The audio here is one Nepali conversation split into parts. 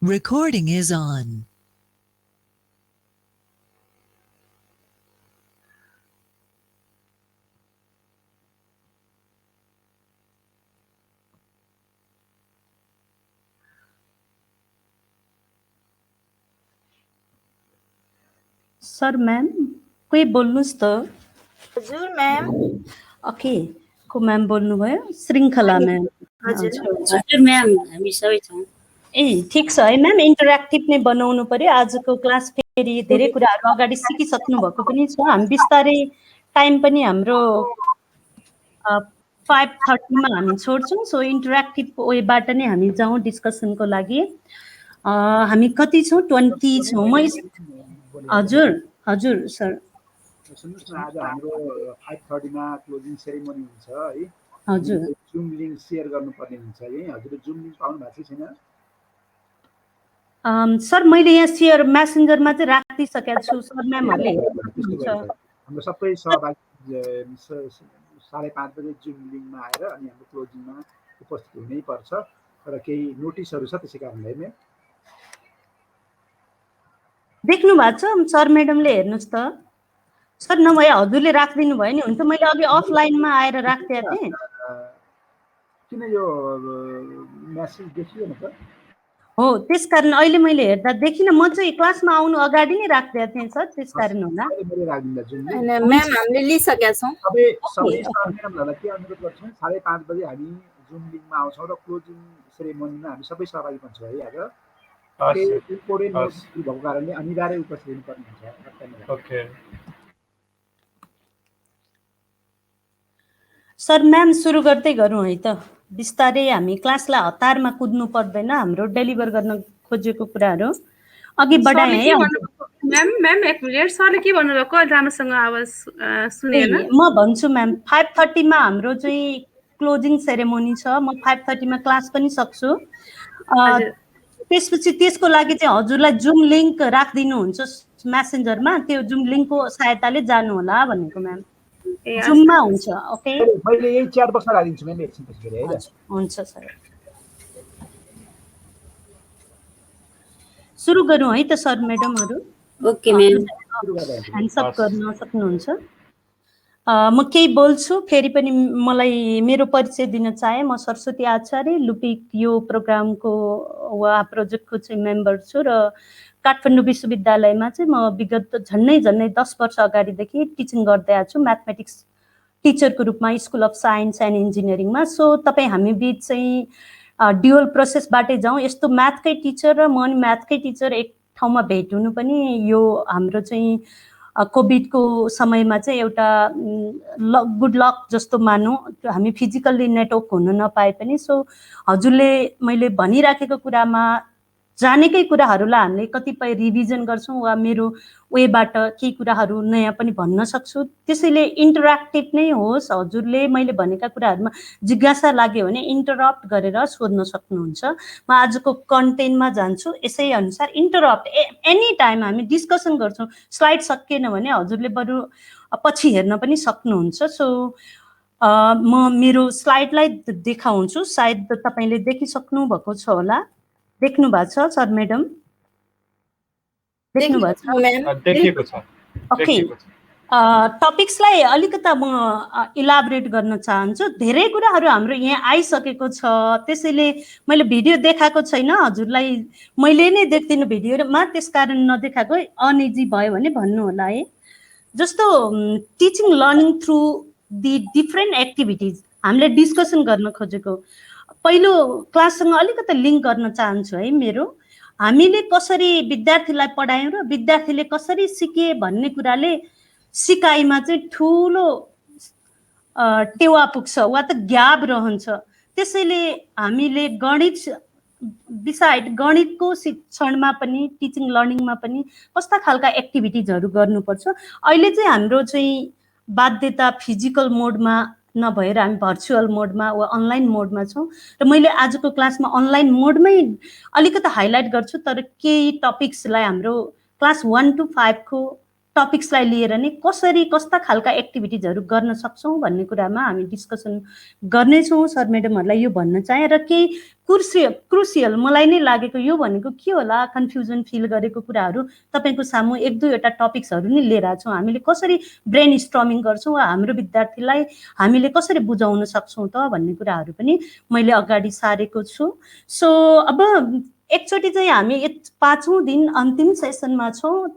Recording is on. Sir ma'am कोही बोल्नुस् त हजुर मैम ओके को मैम बोल्नुभयो श्रृङ्खला मैम हजुर मैम हामी सबै छौं ए ठीक छ है मैम इन्टरेक्टिभ नै बनाउनु पर्यो आजको क्लास फेरि धेरै कुराहरु अगाडि सिकिसक्नु भएको पनि छ हामी बिस्तारै टाइम पनि हाम्रो 5:30 मा हामी छोड्छौं सो इन्टरेक्टिभ वेबाट नै हामी जाउँ डिस्कसनको लागि हामी कति छौं 20 छौं म हजुर हजुर सर सुन्नुस् न आज हाम्रो 5:30 मा क्लोजिङ सेरेमनी हुन्छ है हजुर जुम लिंक शेयर गर्नुपर्ने हुन्छ है हजुरले जुम लिंक पाउनु भएको छैन सर मैले यहाँ शेयर मेसेन्जरमा चाहिँ राखिसकेको छु सर म्यामहरुले हाम्रो सबै सहभागी 5:30 बजे जुम लिंकमा आएर अनि हाम्रो क्लोजिङमा उपस्थित हुनै पर्छ र केही नोटिसहरु छ त्यसै कारणले नै देख्नु भएको छ सर म्याडमले हेर्नुस् त सर नभए हजुरले राख्दिनु भयो नि हुन्छ मैले अघि अफलाइनमा आएर राख्दिए थिए किन यो मेसेज देखिएन त हो त्यसकारण अहिले मैले हेर्दा देखिन म चाहिँ क्लासमा आउनु अगाडि नै राख्दिए थिए सर त्यसकारण होला मैले राख्दिन्दा जुम मैम हामीले लिइसकेका छौं सबै म्याडमहरुलाई के अनुरोध गर्छौं 5:30 बजे हामी जुम लिंकमा आउँछौं र क्लोजिङ सेरेमनीमा हामी सबै सहभागी बन्छौं है आज इम्पोर्टेन्ट नोटिस भएको कारणले अनिवार्य उपस्थित हुनुपर्ने हुन्छ ओके सर म्याम सुरु गर्दै गरौँ है त बिस्तारै हामी क्लासलाई हतारमा कुद्नु पर्दैन हाम्रो डेलिभर गर्न खोजेको कुराहरु अघि बढाए है मैम एक मिनेट सरले के भन्नुभएको राम्रोसँग आवाज सुनेन म भन्छु म्याम 5:30 मा हाम्रो चाहिँ क्लोजिङ सेरेमनी छ म 5:30 मा क्लास पनि सक्छु त्यसपछि त्यसको लागि चाहिँ हजुरलाई जुम लिंक राखिदिनु हुन्छ मेसेन्जरमा त्यो जुम लिंकको सहायताले जानु होला भनेको म्याम जुममा हुन्छ ओके मैले यही च्याट बक्समा राखिदिन्छु मैले एकछिन त्यसरी है हुन्छ सर सुरु गरौँ है त सर म्याडमहरु ओके मैम ह्यान्ड्स अप गर्न सक्नुहुन्छ म केही बोल्छु फेरि पनि मलाई मेरो परिचय दिन चाहे म सरस्वती आचार्य लुपिक यो प्रोग्रामको वा प्रोजेक्टको चाहिँ मेम्बर छु र काठमाडौँ विश्वविद्यालयमा चाहिँ म विगत झन्नै 10 वर्ष अगाडिदेखि टिचिङ गर्दै आछु म्याथमेटिक्स टिचरको रूपमा स्कुल अफ साइन्स एन्ड इन्जिनियरिङमा सो तपाई हामी बीच चाहिँ ड्युअल प्रोसेसबाटै जाउँ यस्तो म्याथकै टिचर र म नि म्याथकै टिचर एक ठाउँमा भेट हुनु पनि यो हाम्रो चाहिँ कोभिडको समयमा चाहिँ एउटा गुड लक जस्तो मानौं हामी फिजिकल्ली नेटवर्क हुन नपाए पनि सो हजुरले मैले भनिराखेको कुरामा जानेकै कुराहरुलाई हामीले कतिपय रिभिजन गर्छौं वा मेरो वेबाट केही कुराहरु नयाँ पनि भन्न सक्छु त्यसैले इन्टरेक्टिभ नै होस् हजुरले मैले भनेका कुराहरुमा जिज्ञासा लाग्यो भने इन्टरप्ट गरेर सोध्न सक्नुहुन्छ म आजको कन्टेन्टमा जान्छु यसै अनुसार इन्टरप्ट एनी टाइम हामी डिस्कसन गर्छौं स्लाइड सकिएन भने हजुरले बरु पछि हेर्न पनि सक्नुहुन्छ सो म मेरो स्लाइडलाई देखाउँछु सायद तपाईले देखिसक्नु भएको छ होला देख्नु भएको छ सर म्याडम देख्नु भएको छ देखिएको छ ओके टपिक्सलाई अलिकता म इलाबोरेट गर्न चाहन्छु धेरै कुराहरु हाम्रो यहाँ आइसकेको छ त्यसैले मैले भिडियो देखाएको छैन हजुरलाई मैले नै देख्दिनु भिडियोमा त्यसकारण नदेखाएको अनइजी भयो भने भन्नु होला है जस्तो teaching learning through the different activities हामीले डिस्कसन गर्न खोजेको पहिलो क्लाससँग अलिकता लिंक गर्न चाहन्छु है मेरो हामीले कसरी विद्यार्थीलाई पढायौं र विद्यार्थीले कसरी सिके भन्ने कुराले सिकाइमा चाहिँ ठूलो टेवा पुग्छ वा त ग्याप रहन्छ त्यसैले हामीले गणित बिसाइड गणितको शिक्षणमा पनि टिचिङ लर्निङमा पनि कस्ता खालका एक्टिभिटीजहरु गर्नुपर्छ अहिले चाहिँ हाम्रो चाहिँ बाध्यता फिजिकल मोडमा नभएर हामी भर्चुअल मोडमा वा अनलाइन मोडमा छौं र मैले आजको क्लासमा अनलाइन मोडमै अलिकता हाइलाइट गर्छु तर केही टपिक्सलाई हाम्रो क्लास 1 to 5 को टपिक्सलाई लिएर नै कसरी कस्ता खालका एक्टिभिटिजहरू गर्न सक्छौँ भन्ने कुरामा हामी डिस्कसन गर्नेछौँ। सर म्याडमहरूलाई यो भन्न चाहे र केही क्रुसियल मलाई नै लागेको यो भनेको के होला कन्फ्युजन फिल गरेको कुराहरू तपाईँको सामु एक दुईवटा टपिक्सहरू नै लिएर आएको छौँ। हामीले कसरी ब्रेन स्ट्रमिङ गर्छौँ वा हाम्रो विद्यार्थीलाई हामीले कसरी बुझाउन सक्छौँ त भन्ने कुराहरू पनि मैले अगाडि सारेको छु। सो अब एकचोटि चाहिँ हामी 5औं दिन अन्तिम सेसनमा छौँ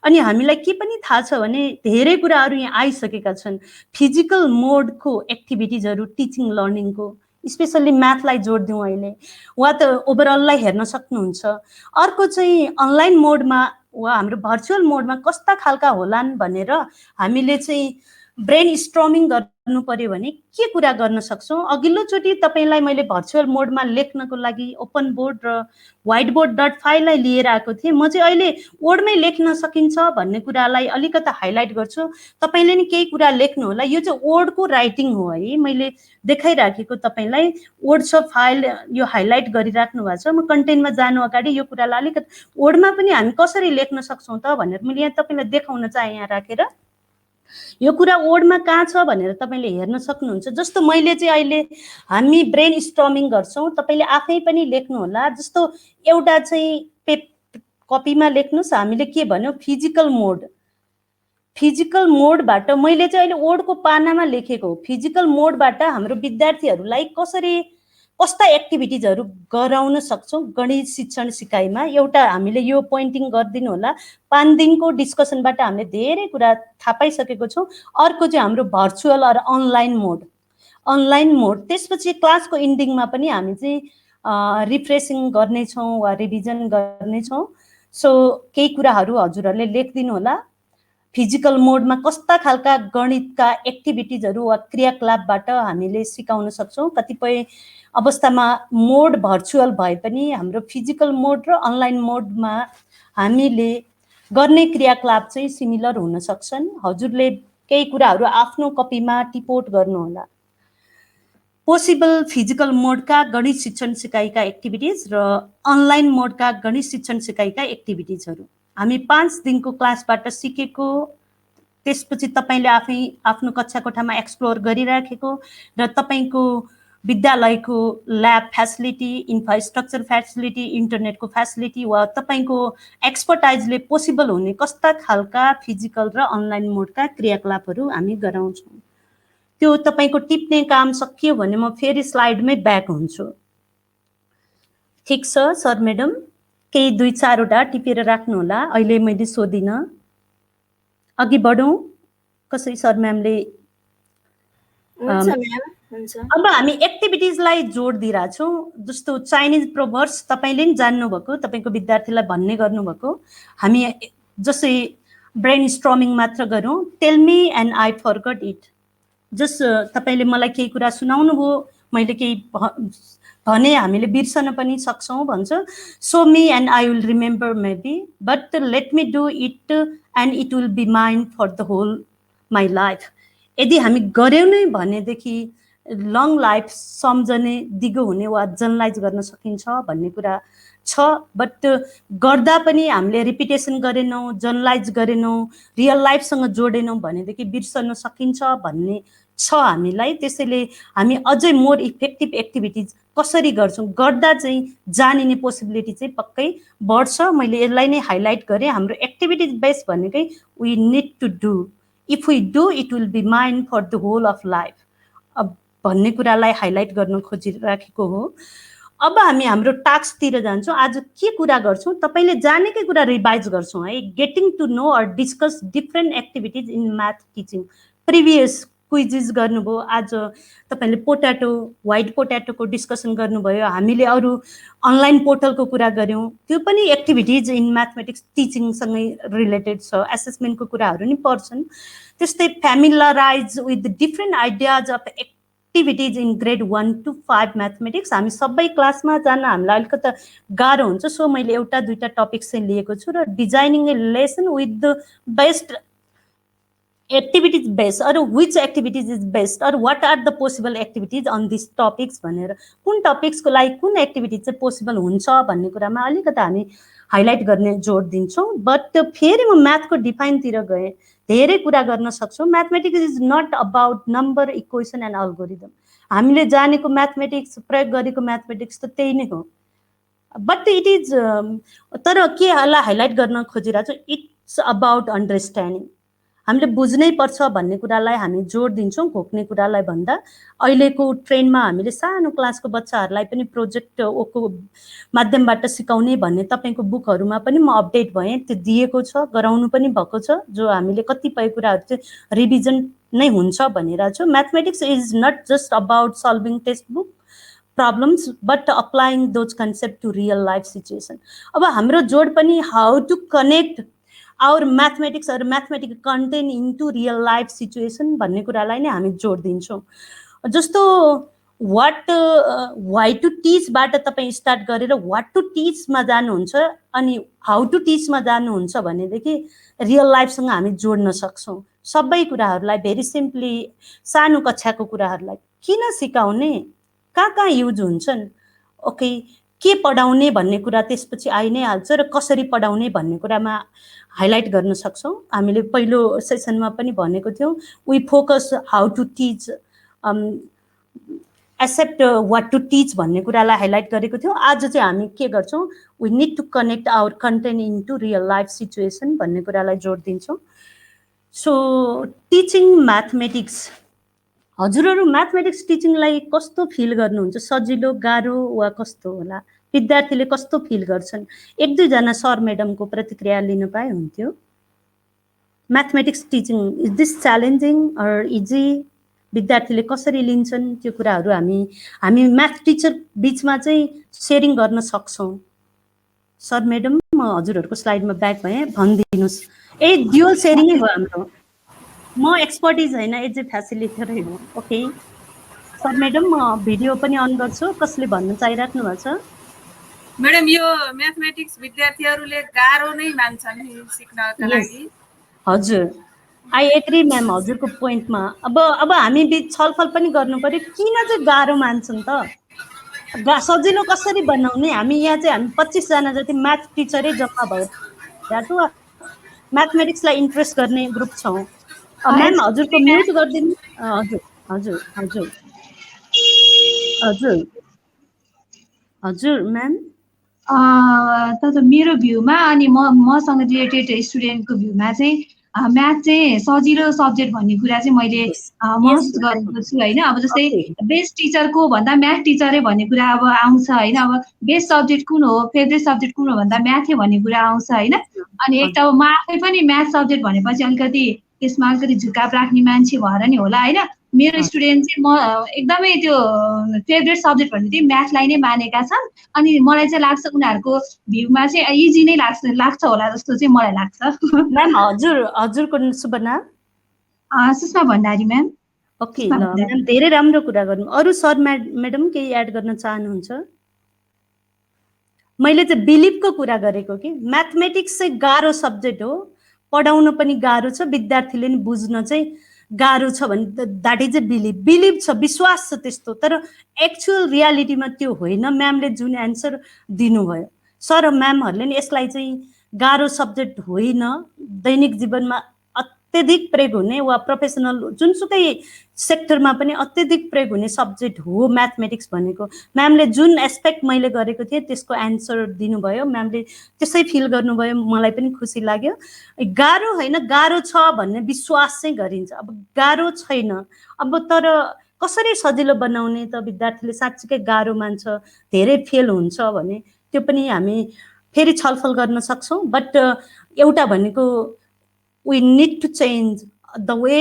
अनि हामीलाई के पनि थाहा छ भने धेरै कुराहरू यहाँ आइसकेका छन्। फिजिकल मोडको एक्टिभिटिजहरू टिचिङ लर्निङको स्पेसल्ली म्याथलाई जोड दिउँ अहिले वा त ओभरअललाई हेर्न सक्नुहुन्छ। अर्को चाहिँ अनलाइन मोडमा वा हाम्रो भर्चुअल मोडमा कस्ता खालका होलान् भनेर हामीले चाहिँ ब्रेन स्ट्रमिङ गर्नु पर्यो भने के कुरा गर्न सक्छौँ। अघिल्लोचोटि तपाईँलाई मैले भर्चुअल मोडमा लेख्नको लागि ओपन बोर्ड र व्हाइट बोर्ड डट फाइललाई लिएर आएको थिएँ। म चाहिँ अहिले वर्डमै लेख्न सकिन्छ भन्ने कुरालाई अलिकता हाइलाइट गर्छु। तपाईँले नि केही कुरा लेख्नु होला। यो चाहिँ वर्डको राइटिङ हो है, मैले देखाइराखेको तपाईँलाई वर्ड छ फाइल यो हाइलाइट गरिराख्नु भएको छ। म कन्टेन्टमा जानु अगाडि यो कुरालाई अलिकति वर्डमा पनि हामी कसरी लेख्न सक्छौँ त भनेर मैले यहाँ तपाईँलाई देखाउन चाहे यहाँ राखेर। यो कुरा वर्डमा कहाँ छ भनेर तपाईँले हेर्न सक्नुहुन्छ। जस्तो मैले चाहिँ अहिले हामी ब्रेन स्ट्रमिङ गर्छौँ, तपाईँले आफै पनि लेख्नु होला। जस्तो एउटा चाहिँ कपीमा लेख्नुहोस् हामीले के भन्यो फिजिकल मोड। फिजिकल मोडबाट मैले चाहिँ अहिले वर्डको पानामा लेखेको फिजिकल मोडबाट हाम्रो विद्यार्थीहरूलाई कस्ता एक्टिभिटिजहरू गराउन सक्छौँ गणित शिक्षण सिकाइमा। एउटा हामीले यो पोइन्टिङ गरिदिनु होला। 5 दिनको डिस्कसनबाट हामीले धेरै कुरा थाहा पाइसकेको छौँ। अर्को चाहिँ हाम्रो भर्चुअल र अनलाइन मोड। त्यसपछि क्लासको इन्डिङमा पनि हामी चाहिँ रिफ्रेसिङ गर्नेछौँ वा रिभिजन गर्नेछौँ। सो केही कुराहरू हजुरहरूले लेखिदिनु होला। फिजिकल मोडमा कस्ता खालका गणितका एक्टिभिटिजहरू वा क्रियाकलापबाट हामीले सिकाउन सक्छौँ। कतिपय अवस्थामा मोड भर्चुअल भए पनि हाम्रो फिजिकल मोड र अनलाइन मोडमा हामीले गर्ने क्रियाकलाप चाहिँ सिमिलर हुन सक्छन्। हजुरले केही कुराहरू आफ्नो कपीमा टिपोट गर्नुहोला। पोसिबल फिजिकल मोडका गणित शिक्षण सिकाइका एक्टिभिटिज र अनलाइन मोडका गणित शिक्षण सिकाइका एक्टिभिटिजहरू हामी 5 दिनको क्लासबाट सिकेको, त्यसपछि तपाईँले आफै आफ्नो कक्षा कोठामा एक्सप्लोर गरिराखेको र तपाईँको विद्यालयको ल्याब फ्यासिलिटी, इन्फ्रास्ट्रक्चर फ्यासिलिटी, इन्टरनेटको फ्यासिलिटी वा तपाईँको एक्सपर्टाइजले पोसिबल हुने कस्ता खालका फिजिकल र अनलाइन मोडका क्रियाकलापहरू हामी गराउँछौँ। त्यो तपाईँको टिप्ने काम सकियो भने म फेरि स्लाइडमै ब्याक हुन्छु। ठिक छ सर म्याडम, केही 2-4 वटा टिपेर राख्नु होला। अहिले मैले सोधिनँ। अघि बढौँ। कसै सर म्यामले अब हामी एक्टिभिटिजलाई जोड दिइरहेछौँ। जस्तो चाइनिज प्रोभर्ब्स तपाईँले नि जान्नुभएको, तपाईँको विद्यार्थीलाई भन्ने गर्नुभएको। हामी जसै ब्रेन स्ट्रमिङ मात्र गरौँ। Tell me and I फरगट it. तपाईँले मलाई केही कुरा सुनाउनु भयो, मैले केही भने हामीले बिर्सन पनि सक्छौँ भन्छ। So me and I will remember maybe but let me do it and it will be mine for the whole my life. यदि हामी गऱ्यौँ नै भनेदेखि लङ लाइफ सम्झने, दिगो हुने वा जनरलाइज गर्न सकिन्छ भन्ने कुरा छ। बट गर्दा पनि हामीले रिपिटेसन गरेनौँ, जनरलाइज गरेनौँ, रियल लाइफसँग जोडेनौँ भनेदेखि बिर्सन सकिन्छ भन्ने छ हामीलाई। त्यसैले हामी अझै मोर इफेक्टिभ एक्टिभिटिज कसरी गर्छौँ, गर्दा चाहिँ जानिने पोसिबिलिटी चाहिँ पक्कै बढ्छ। मैले यसलाई नै हाइलाइट गरेँ। हाम्रो एक्टिभिटिज बेस भनेकै we need to do, if we do it will be mind for the whole of life भन्ने कुरालाई हाइलाइट गर्न खोजिराखेको हो। अब हामी हाम्रो टास्कतिर जान्छौँ। आज के कुरा गर्छौँ, तपाईँले जानेकै कुरा रिभाइज गर्छौँ है। Getting to know or discuss different activities in math teaching. Previous quizzes गर्नुभयो, आज तपाईँले व्हाइट पोट्याटोको डिस्कसन गर्नुभयो, हामीले अरू अनलाइन पोर्टलको कुरा गऱ्यौँ। त्यो पनि एक्टिभिटिज इन म्याथमेटिक्स टिचिङसँगै रिलेटेड छ। एसेसमेन्टको कुराहरू नि पर्छन्। त्यस्तै familiarize with different ideas of activities in grade 1 to 5 mathematics. हामी सबै क्लासमा जान हामीलाई अलिकति गाह्रो हुन्छ। सो मैले 1-2 टपिक्स चाहिँ लिएको छु र designing a lesson with the best activities based अरू विच एक्टिभिटिज इज बेस्ट अरू what are the possible activities on this topics भनेर कुन टपिक्सको लागि कुन एक्टिभिटी चाहिँ पोसिबल हुन्छ भन्ने कुरामा अलिकति हामी हाइलाइट गर्ने जोड दिन्छौँ। बट फेरि म म्याथको डिफाइनतिर गएँ, धेरै कुरा गर्न सक्छौँ। Mathematics is not about number, equation and algorithm. हामीले जानेको म्याथमेटिक्स, प्रयोग गरेको म्याथमेटिक्स त त्यही नै हो। बट इट इज तर केलाई हाइलाइट गर्न खोजिरहेको छु, इट्स अबाउट अन्डरस्ट्यान्डिङ। हामीले बुझ्नै पर्छ भन्ने कुरालाई हामी जोड दिन्छौँ घोक्ने कुरालाई भन्दा। अहिलेको ट्रेन्डमा हामीले सानो क्लासको बच्चाहरूलाई पनि प्रोजेक्ट ओको माध्यमबाट सिकाउने भन्ने तपाईँको बुकहरूमा पनि म अपडेट भएँ, त्यो दिएको छ, गराउनु पनि भएको छ, जो हामीले कतिपय कुराहरू चाहिँ रिभिजन नै हुन्छ भनिरहेको छु। Mathematics is not just about solving text book problems but applying those concept to real life situation. अब हाम्रो जोड पनि how to connect our mathematics or mathematical content into real life situation भन्ने कुरालाई नै हामी जोड दिन्छौँ। जस्तो वाइ टु टिचबाट तपाईँ स्टार्ट गरेर वाट टु टिचमा जानुहुन्छ अनि हाउ टु टिचमा जानुहुन्छ भनेदेखि रियल लाइफसँग हामी जोड्न सक्छौँ। सबै कुराहरूलाई भेरी सिम्पली सानो कक्षाको कुराहरूलाई किन सिकाउने, कहाँ युज हुन्छन्, ओके के पढाउने भन्ने कुरा त्यसपछि आइ नै हाल्छ र कसरी पढाउने भन्ने कुरामा हाइलाइट गर्न सक्छौँ। हामीले पहिलो सेसनमा पनि भनेको थियौँ, we focus how to teach except what to teach भन्ने कुरालाई हाइलाइट गरेको थियौँ। आज चाहिँ हामी के गर्छौँ, we need to connect our content into real life situation भन्ने कुरालाई जोड दिन्छौँ। सो टिचिङ म्याथमेटिक्स, हजुरहरू म्याथमेटिक्स टिचिङलाई कस्तो फिल गर्नुहुन्छ, सजिलो गाह्रो वा कस्तो होला, विद्यार्थीले कस्तो फिल गर्छन्? एक दुईजना सर म्याडमको प्रतिक्रिया लिन पाए हुन्थ्यो। Mathematics teaching is this challenging or easy, विद्यार्थीले कसरी लिन्छन् त्यो कुराहरू हामी म्याथ टिचर बिचमा चाहिँ सेयरिङ गर्न सक्छौँ। सर म्याडम म हजुरहरूको स्लाइडमा ब्याक भएँ, भनिदिनुहोस्। ड्युअल सेयरिङै हो हाम्रो, म एक्सपर्टिज होइन, एज ए फेसिलिटेटरै हो। ओके सर म्याडम म भिडियो पनि अन गर्छु, कसले भन्न चाहिराख्नु भएको छ? म्याडम यो म्याथमेटिक्स विद्यार्थीहरूले गाह्रो नै मान्छन् सिक्नका लागि। हजुर आई एग्री म्याम हजुरको पोइन्टमा। अब हामी बिच छलफल पनि गर्नु पर्यो, किन चाहिँ गाह्रो मान्छन् त, सजिलो कसरी बनाउने? हामी यहाँ चाहिँ हामी 25 जना जति म्याथ टिचरै जम्मा भयो, म्याथमेटिक्सलाई इन्ट्रेस्ट गर्ने ग्रुप छौँ। म्याम हजुरको म्युट गरिदिनु। हजुर हजुर हजुर हजुर हजुर म्याम। त मेरो भ्यूमा अनि मसँग रिलेटेड स्टुडेन्टको भ्यूमा चाहिँ म्याथ चाहिँ सजिलो सब्जेक्ट भन्ने कुरा चाहिँ मैले महसुस गरेको छु होइन। अब जस्तै बेस्ट टिचरको भन्दा म्याथ टिचरै भन्ने कुरा अब आउँछ होइन। अब बेस्ट सब्जेक्ट कुन हो, फेभरेट सब्जेक्ट कुन हो भन्दा म्याथै भन्ने कुरा आउँछ होइन। अनि एक त अब म आफै पनि म्याथ सब्जेक्ट भनेपछि अलिकति त्यसमा अलिकति झुकाव राख्ने मान्छे भएर नि होला होइन। मेरो स्टुडेन्ट चाहिँ म एकदमै त्यो फेभरेट सब्जेक्ट भन्ने चाहिँ म्याथलाई नै मानेका छन्। अनि मलाई चाहिँ लाग्छ उनीहरूको भ्यूमा चाहिँ इजी नै लाग्छ होला जस्तो चाहिँ मलाई लाग्छ। म्याम हजुरको शुभ नाम? सुषमा भण्डारी म्याम। ओके ल म्याम, धेरै राम्रो कुरा गर्नु। अरू सर म्याडम केही एड गर्न चाहनुहुन्छ? मैले चाहिँ बिलिभको कुरा गरेको कि म्याथमेटिक्स चाहिँ गाह्रो सब्जेक्ट हो, पढाउन पनि गाह्रो छ, विद्यार्थीले नि बुझ्न चाहिँ गाह्रो छ भने द्याट इज ए बिलिभ छ, विश्वास छ त्यस्तो। तर एक्चुअल रियालिटीमा त्यो होइन। म्यामले जुन एन्सर दिनुभयो, सर म्यामहरूले नि यसलाई चाहिँ गाह्रो सब्जेक्ट होइन, दैनिक जीवनमा अत्यधिक प्रयोग हुने वा प्रोफेसनल जुनसुकै सेक्टरमा पनि अत्यधिक प्रयोग हुने सब्जेक्ट हो म्याथमेटिक्स भनेको। म्यामले जुन एस्पेक्ट मैले गरेको थिएँ त्यसको एन्सर दिनुभयो, म्यामले त्यसै फिल गर्नुभयो, मलाई पनि खुसी लाग्यो। गाह्रो होइन, गाह्रो छ भन्ने विश्वास चाहिँ गरिन्छ। अब गाह्रो छैन, अब तर कसरी सजिलो बनाउने त विद्यार्थीले साँच्चीकै गाह्रो मान्छ, धेरै फेल हुन्छ भने त्यो पनि हामी फेरि छलफल गर्न सक्छौँ। बट एउटा भनेको we need to change the way,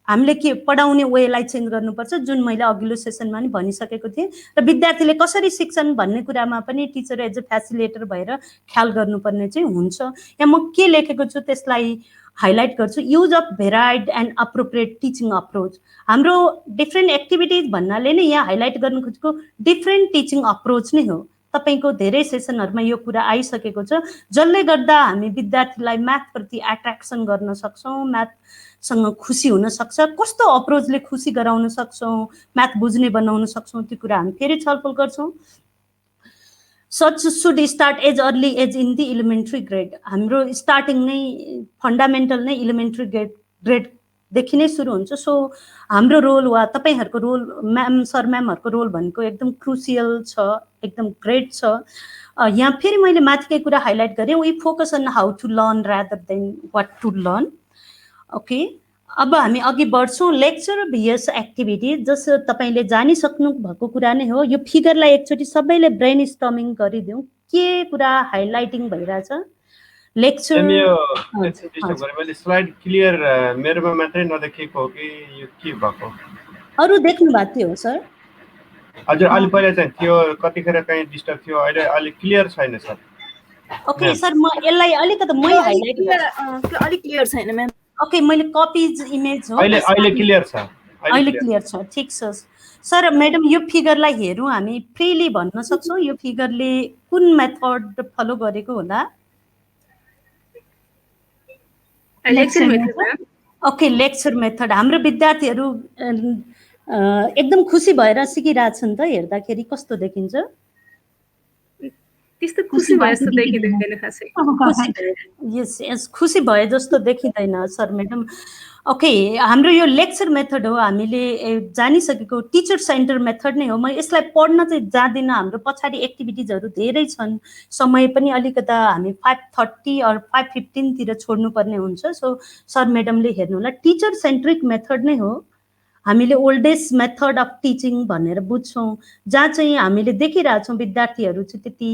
हामीले के पढाउने वेलाई चेन्ज गर्नुपर्छ, जुन मैले अघिल्लो सेसनमा नि भनिसकेको थिएँ। र विद्यार्थीले कसरी सिक्छन् भन्ने कुरामा पनि टिचर एज अ फेसिलिटेटर भएर ख्याल गर्नुपर्ने चाहिँ हुन्छ। यहाँ म के लेखेको छु त्यसलाई हाइलाइट गर्छु। Use of varied and appropriate teaching approach. हाम्रो डिफ्रेन्ट एक्टिभिटिज भन्नाले नै यहाँ हाइलाइट गर्न खोजेको डिफ्रेन्ट टिचिङ अप्रोच नै हो। तपाईँको धेरै सेसनहरूमा यो कुरा आइसकेको छ, जसले गर्दा हामी विद्यार्थीलाई म्याथप्रति एट्र्याक्सन गर्न सक्छौँ, म्याथ सँग खुसी हुन सक्छ, कस्तो अप्रोचले खुसी गराउन सक्छौँ, म्याथ बुझ्ने बनाउन सक्छौँ, त्यो कुरा हामी फेरि छलफल गर्छौँ। Such should start as early as in the elementary grade. हाम्रो स्टार्टिङ नै फन्डामेन्टल नै इलिमेन्ट्री ग्रेडदेखि नै सुरु हुन्छ। सो हाम्रो रोल वा तपाईँहरूको रोल म्याम सर म्यामहरूको रोल भनेको एकदम क्रुसियल छ, एकदम ग्रेट छ। यहाँ फेरि मैले माथिकै कुरा हाइलाइट गरेँ, we focus on how to learn rather than what to learn. Okay, अब हामी अघि बढ्छौँ। लेक्चर भिएस एक्टिभिटी, जस तपाईँले जानिसक्नु भएको कुरा नै हो। यो फिगरलाई एकचोटि सबैले ब्रेन स्टर्मिङ गरिदिउँ, के कुरा हाइलाइटिङ भइरहेछ। लेक्चर मैले स्लाइड क्लियर मेरोमा मात्रै नदेखेको हो कि यो के भएको? अरू देख्नु भएको थियो सर? हजुर, अलि पहिला चाहिँ थियो, कतिखेर कहीँ डिस्टर्ब थियो, अहिले अलि क्लियर छैन सर। ओके सर, म यसलाई अलिकति मै हाइलाइट त्यो अलि क्लियर छैन म्याम। ओके, मैले कपिज इमेज हो, अहिले क्लियर छ, अहिले क्लियर छ, ठिक छ सर। म्याडम यो फिगरलाई हेरौँ, हामी फ्रीली भन्न सक्छौँ यो फिगरले कुन मेथड फलो गरेको होला? Okay, lecture method. हाम्रो विद्यार्थीहरू एकदम खुसी भएर सिकिरहेछन् त, हेर्दाखेरि कस्तो देखिन्छ? त्यस्तो खुसी भए जस्तो देखिँदैन खासै। यस यस, खुसी भए जस्तो देखिँदैन सर म्याडम। ओके, हाम्रो यो लेक्चर मेथड हो, हामीले जानिसकेको टिचर सेन्टर मेथड नै हो। म यसलाई पढ्न चाहिँ जाँदिनँ, हाम्रो पछाडि एक्टिभिटिजहरू धेरै छन्, समय पनि अलिकता हामी 5:30 or 5:15 छोड्नुपर्ने हुन्छ। सो सर म्याडमले हेर्नु होला, टिचर सेन्ट्रिक मेथड नै हो। हामीले ओल्डेस्ट मेथड अफ टिचिङ भनेर बुझ्छौँ, जहाँ चाहिँ हामीले देखिरहेछौँ विद्यार्थीहरू चाहिँ त्यति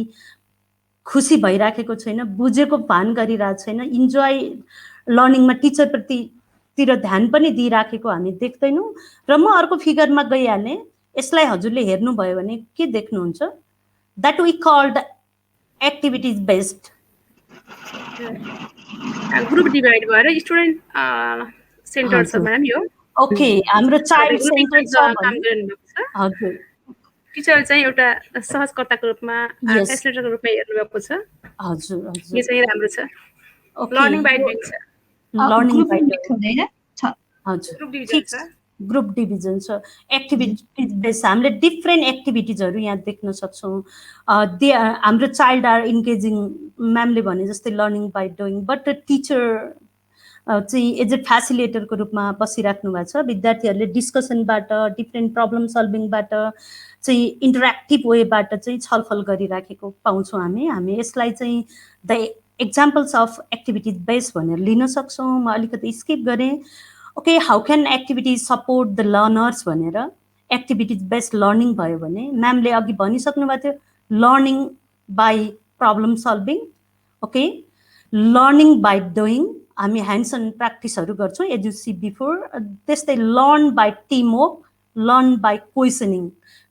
खुसी भइराखेको छैन, बुझेको भान गरिरहेको छैन, इन्जोय लर्निङमा टिचरप्रतितिर ध्यान पनि दिइराखेको हामी देख्दैनौँ। र म अर्को फिगरमा गइहालेँ, यसलाई हजुरले हेर्नुभयो भने के देख्नुहुन्छ? That we called activities based. Group divide भएर स्टुडेन्ट सेन्टर छ म्याम यो। ओके, हाम्रो चाइल्ड सेन्टर छ। हजुर, टिचर चाहिँ एउटा सहजकर्ताको रूपमा, फेसिलिटेटरको रूपमा हेर्नु भएको छ। हजुर हजुर, यो चाहिँ राम्रो छ। लर्निङ बाइ डुइङ छ, लर्निङ बाइ हुँदैन छ। हजुर, ग्रुप डिभिजन छ, ग्रुप डिभिजन छ। एक्टिभिटिज बेस हामीले डिफ्रेन्ट एक्टिभिटिजहरू यहाँ देख्न सक्छौँ। हाम्रो चाइल्ड आर इन्गेजिङ, म्यामले भने जस्तै learning by doing, but teacher चाहिँ एज ए फेसिलिटेटरको रूपमा बसिराख्नु भएको छ। विद्यार्थीहरूले डिस्कसनबाट, डिफ्रेन्ट प्रब्लम सल्भिङबाट चाहिँ इन्टरेक्टिभ वेबाट चाहिँ छलफल गरिराखेको पाउँछौँ हामी यसलाई चाहिँ the examples of activities base भनेर लिन सक्छौँ। म अलिकति स्किप गरेँ। Okay, how can activities support the learners भनेर एक्टिभिटिज बेस्ड लर्निङ भयो भने म्यामले अघि भनिसक्नु भएको थियो, learning by problem solving. Okay, learning by doing, हामी ह्यान्ड्स अन प्र्याक्टिसहरू गर्छौँ एज यु सी बिफोर। त्यस्तै learn by teamwork, learn by questioning,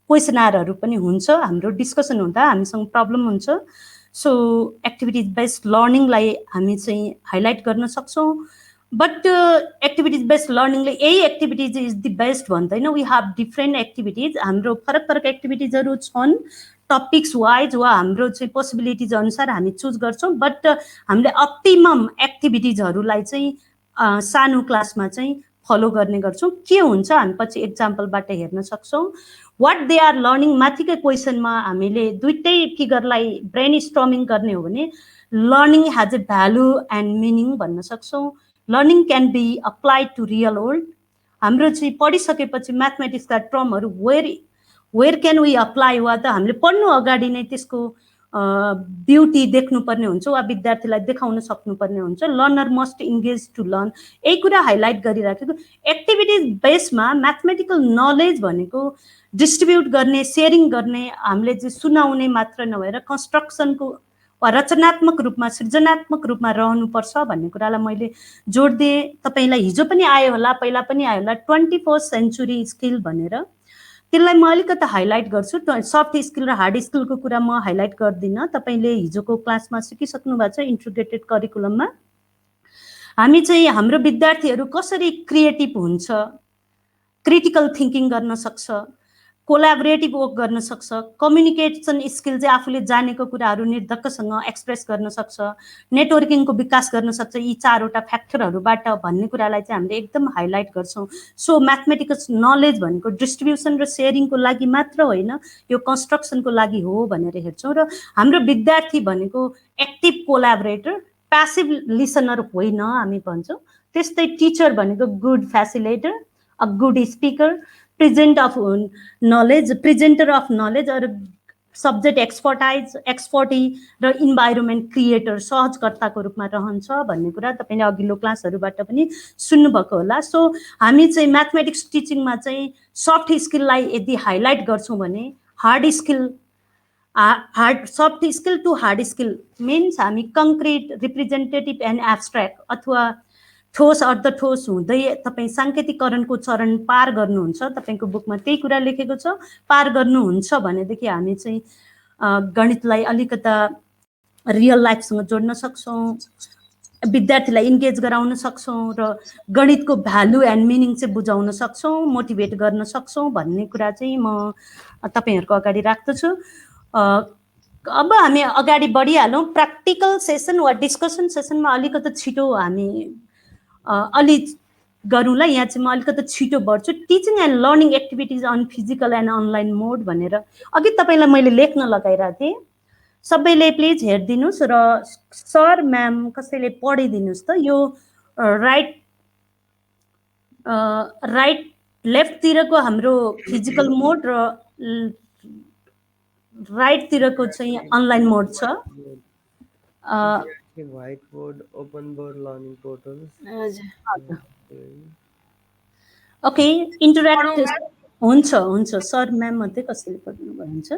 क्वेसनरहरू पनि हुन्छ, हाम्रो डिस्कसन हुँदा हामीसँग प्रब्लम हुन्छ। सो एक्टिभिटिज बेस्ड लर्निङलाई हामी चाहिँ हाइलाइट गर्न सक्छौँ। बट एक्टिभिटिज बेस्ड लर्निङले यही एक्टिभिटिज इज द बेस्ट भन्दैन, वी हेभ डिफ्रेन्ट एक्टिभिटिज। हाम्रो फरक फरक एक्टिभिटिजहरू छन्, टपिक्स वाइज वा हाम्रो चाहिँ पोसिबिलिटिज अनुसार हामी चुज गर्छौँ। बट हामीले अप्टिमम एक्टिभिटिजहरूलाई चाहिँ सानो क्लासमा चाहिँ फलो गर्ने गर्छौँ। के हुन्छ हामी पछि एक्जाम्पलबाट हेर्न सक्छौँ। वाट दे आर लर्निङ, माथिकै क्वेसनमा हामीले दुइटै फिगरलाई ब्रेन स्टर्मिङ गर्ने हो भने learning has a value and meaning भन्न सक्छौँ। Learning can be applied to real world. हाम्रो चाहिँ पढिसकेपछि म्याथमेटिक्सका टर्महरू वेयर क्यान वी अप्लाई, वा त हामीले पढ्नु अगाडि नै त्यसको ब्युटी देख्नुपर्ने हुन्छ वा विद्यार्थीलाई देखाउन सक्नुपर्ने हुन्छ। Learner must engage to learn, यही कुरा हाइलाइट गरिराखेको। एक्टिभिटिज बेसमा म्याथमेटिकल नलेज भनेको डिस्ट्रिब्युट गर्ने, सेयरिङ गर्ने, हामीले चाहिँ सुनाउने मात्र नभएर कन्स्ट्रक्सनको वा रचनात्मक रूपमा, सृजनात्मक रूपमा रहनुपर्छ भन्ने कुरालाई मैले जोड दिएँ। तपाईँलाई हिजो पनि आयो होला, पहिला पनि आयो होला, 21st सेन्चुरी स्किल भनेर, त्यसलाई म अलिकति हाइलाइट गर्छु। सफ्ट स्किल र हार्ड स्किलको कुरा म हाइलाइट गर्दिनँ, तपाईँले हिजोको क्लासमा सिकिसक्नु भएको छ इन्टिग्रेटेड करिकुलममा। हामी चाहिँ हाम्रो विद्यार्थीहरू कसरी क्रिएटिभ हुन्छ, क्रिटिकल थिङ्किङ गर्न सक्छ, कोलाबोरेटिभ वर्क गर्न सक्छ, कम्युनिकेसन स्किल चाहिँ आफूले जानेको कुराहरू निर्धक्कसँग एक्सप्रेस गर्न सक्छ, नेटवर्किङको विकास गर्न सक्छ, यी 4वटा फ्याक्टरहरूबाट भन्ने कुरालाई चाहिँ हामीले एकदम हाइलाइट गर्छौँ। सो म्याथमेटिक्स नलेज भनेको डिस्ट्रिब्युसन र सेयरिङको लागि मात्र होइन, यो कन्स्ट्रक्सनको लागि हो भनेर हेर्छौँ। र हाम्रो विद्यार्थी भनेको एक्टिभ कोलाबोरेटर, प्यासिभ लिसनर होइन हामी भन्छौँ। त्यस्तै टिचर भनेको good facilitator, a good speaker, presenter of knowledge र सब्जेक्ट एक्सपर्टी र इन्भाइरोमेन्ट क्रिएटर, सहजकर्ताको रूपमा रहन्छ भन्ने कुरा तपाईँले अघिल्लो क्लासहरूबाट पनि सुन्नुभएको होला। सो हामी चाहिँ म्याथमेटिक्स टिचिङमा चाहिँ सफ्ट स्किललाई यदि हाइलाइट गर्छौँ भने soft skill to hard skill means हामी कङ्क्रिट, रिप्रेजेन्टेटिभ एन्ड एब्स्ट्र्याक्ट अथवा ठोस अर्धठोस हुँदै तपाईँ साङ्केतिकरणको चरण पार गर्नुहुन्छ, तपाईँको बुकमा त्यही कुरा लेखेको छ, पार गर्नुहुन्छ भनेदेखि हामी चाहिँ गणितलाई अलिकता रियल लाइफसँग जोड्न सक्छौँ, विद्यार्थीलाई इन्गेज गराउन सक्छौँ र गणितको भ्यालु एन्ड मिनिङ चाहिँ बुझाउन सक्छौँ, मोटिभेट गर्न सक्छौँ भन्ने कुरा चाहिँ म तपाईँहरूको अगाडि राख्दछु। अब हामी अगाडि बढिहालौँ। प्र्याक्टिकल सेसन वा डिस्कसन सेसनमा अलिकति छिटो हामी अलि गरौँला। यहाँ चाहिँ म अलिकति छिटो बढ्छु। Teaching and learning activities on physical and online mode भनेर अघि तपाईँलाई मैले लेख्न लगाइरहेको थिएँ। सबैले प्लिज हेरिदिनुहोस् र सर म्याम कसैले पढिदिनुहोस् त। यो राइट लेफ्टतिरको हाम्रो फिजिकल मोड र राइटतिरको चाहिँ अनलाइन मोड छ। White board, open board, learning portal. Okay, interactive हुन्छ सर म्याम मध्ये कसैले पढ्नु हुन्छ?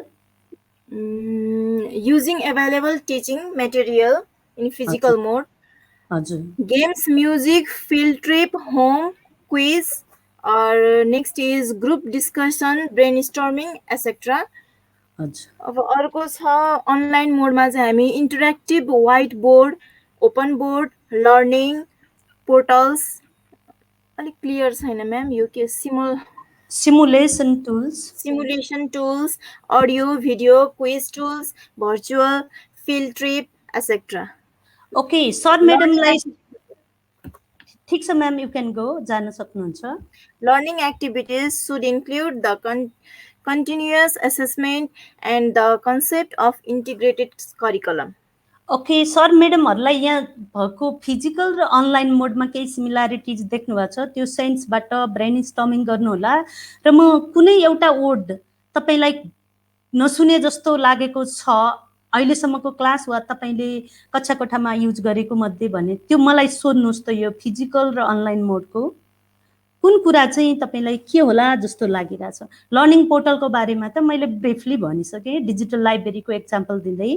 Using available teaching material in physical mode. हजुर। Games, music, field trip, home, quiz, or next is group discussion, brainstorming, etc. अब अर्को छ अनलाइन मोडमा चाहिँ हामी interactive white board, open board, learning portals. अलिक क्लियर छैन म्याम यो के? Simulation tools, audio video, quiz tools, virtual, field trip, etcetera. Okay sir म्याडमलाई ठिक छ म्याम, यु क्यान गो, जान सक्नुहुन्छ। Learning activities should include the continuous assessment and the concept of integrated curriculum. Okay sir म्याडमहरूलाई यहाँ भएको फिजिकल र अनलाइन मोडमा केही सिमिल्यारिटिज देख्नु भएको छ, त्यो सेन्सबाट ब्रेन स्टर्मिङ गर्नुहोला। र म कुनै एउटा वर्ड तपाईँलाई नसुने जस्तो लागेको छ अहिलेसम्मको क्लास वा तपाईँले कक्षा कोठामा युज गरेको मध्ये भने त्यो मलाई सोध्नुहोस् त। यो फिजिकल र अनलाइन मोडको कुन कुरा चाहिँ तपाईँलाई के होला जस्तो लागिरहेछ? लर्निङ पोर्टलको बारेमा त मैले ब्रिफली भनिसकेँ, डिजिटल लाइब्रेरीको एक्जाम्पल दिँदै।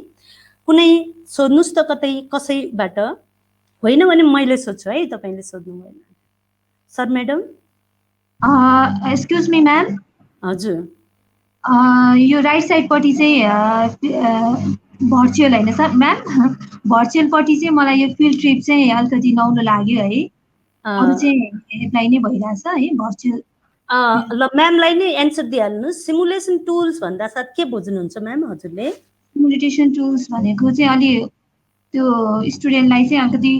कुनै सोध्नुहोस् त कतै कसैबाट, होइन भने मैले सोध्छु है, तपाईँले सोध्नु भएन। Sir madam. Excuse me ma'am. हजुर। यो राइट साइडपट्टि चाहिँ भर्चुअल होइन सर म्याम, भर्चुअलपट्टि चाहिँ मलाई यो फिल्ड ट्रिप चाहिँ अलिकति नौलो लाग्यो है, अरू चाहिँ एप्लाई नै भइरहेछ है भर्चुअल। ल म्यामलाई नै एन्सर दिइहाल्नुहोस्। सिमुलेसन टुल्स भन्दा साथ के बुझ्नुहुन्छ म्याम हजुरले? सिमुलेसन टुल्स भनेको चाहिँ अलि त्यो स्टुडेन्टलाई चाहिँ अलिकति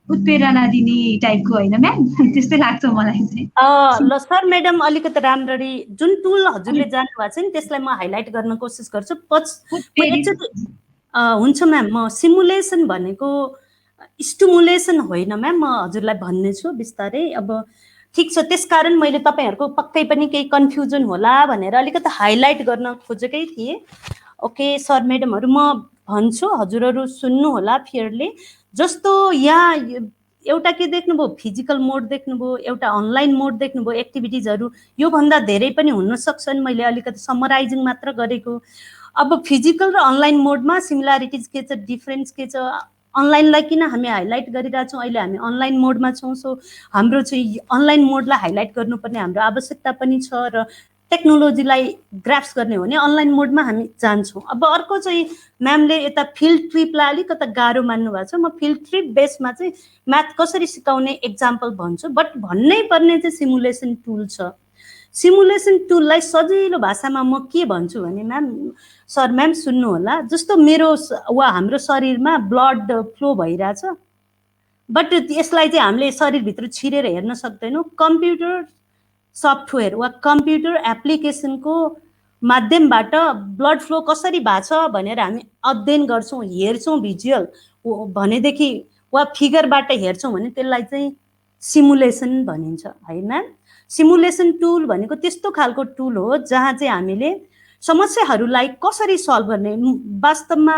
उत्प्रेरणा दिने टाइपको होइन म्याम, त्यस्तै लाग्छ मलाई चाहिँ। ल सर म्याडम अलिकति राम्ररी जुन टुल हजुरले जान्नुभएको छ नि त्यसलाई म हाइलाइट गर्न कोसिस गर्छु। हुन्छ म्याम, म सिमुलेसन भनेको स्टिमुलेसन होइन म्याम, म हजुरलाई भन्ने छु बिस्तारै। अब ठिक छ, त्यसकारण मैले तपाईँहरूको पक्कै पनि केही कन्फ्युजन होला भनेर अलिकति हाइलाइट गर्न खोजेकै थिएँ। ओके सर म्याडमहरू म भन्छु, हजुरहरू सुन्नु होला फेयरली। जस्तो यहाँ एउटा के देख्नुभयो, फिजिकल मोड देख्नुभयो, एउटा अनलाइन मोड देख्नुभयो, एक्टिभिटिजहरू योभन्दा धेरै पनि हुन सक्छन्, मैले अलिकति समराइजिङ मात्र गरेको। अब फिजिकल र अनलाइन मोडमा सिमिल्यारिटिज के छ, डिफरेन्स के छ, अनलाइनलाई किन हामी हाइलाइट गरिरहेछौँ, अहिले हामी अनलाइन मोडमा छौँ। सो हाम्रो चाहिँ अनलाइन मोडलाई हाइलाइट गर्नुपर्ने हाम्रो आवश्यकता पनि छ र टेक्नोलोजीलाई ग्राफ्स गर्ने हो भने अनलाइन मोडमा हामी जान्छौँ। अब अर्को चाहिँ म्यामले यता फिल्ड ट्रिपलाई अलिकति गाह्रो मान्नु भएको छ। म फिल्ड ट्रिप बेसमा चाहिँ म्याथ कसरी सिकाउने एक्जाम्पल भन्छु, बट भन्नै पर्ने चाहिँ सिमुलेसन टुल छ। सिमुलेसन टुललाई सजिलो भाषामा म के भन्छु भने म्याम सुन्नु होला, जस्तो मेरो वा हाम्रो शरीरमा ब्लड फ्लो भइरहेछ, बट यसलाई चाहिँ हामीले शरीरभित्र छिरेर हेर्न सक्दैनौँ। कम्प्युटर सफ्टवेयर वा कम्प्युटर एप्लिकेसनको माध्यमबाट ब्लड फ्लो कसरी भएको छ भनेर हामी अध्ययन गर्छौँ, हेर्छौँ भिजुअल भनेदेखि वा फिगरबाट हेर्छौँ भने त्यसलाई चाहिँ सिमुलेसन भनिन्छ है म्याम। सिमुलेसन टुल भनेको त्यस्तो खालको टुल हो जहाँ चाहिँ हामीले समस्याहरूलाई कसरी सल्भ गर्ने, वास्तवमा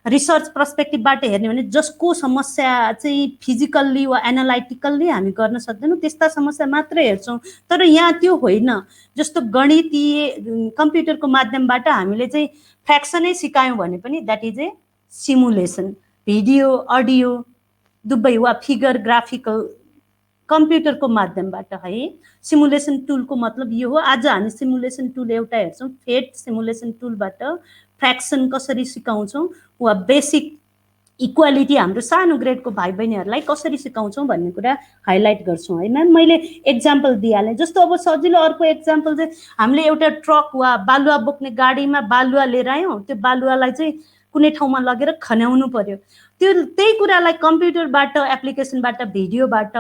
रिसर्च पर्सपेक्टिभबाट हेर्ने भने जसको समस्या चाहिँ फिजिकल्ली वा एनालाइटिकल्ली हामी गर्न सक्दैनौँ त्यस्ता समस्या मात्र हेर्छौँ। तर यहाँ त्यो होइन, जस्तो गणितीय कम्प्युटरको माध्यमबाट हामीले चाहिँ फ्र्याक्सनै सिकायौँ भने पनि that is a simulation. Video audio दुवै वा फिगर ग्राफिकल कम्प्युटरको माध्यमबाट है। सिमुलेसन टुलको मतलब यो हो। आज हामी सिमुलेसन टुल एउटा हेर्छौँ, फेट सिमुलेसन टुलबाट फ्र्याक्सन कसरी सिकाउँछौँ वा बेसिक इक्वालिटी हाम्रो सानो ग्रेडको भाइ बहिनीहरूलाई कसरी सिकाउँछौँ भन्ने कुरा हाइलाइट गर्छौँ है म्याम। मैले एक्जाम्पल दिइहालेँ। जस्तो अब सजिलो अर्को एक्जाम्पल चाहिँ हामीले एउटा ट्रक वा बालुवा बोक्ने गाडीमा बालुवा लिएर आयौँ, त्यो बालुवालाई चाहिँ कुनै ठाउँमा लगेर खन्याउनु पर्यो। त्यही कुरालाई कम्प्युटरबाट एप्लिकेसनबाट भिडियोबाट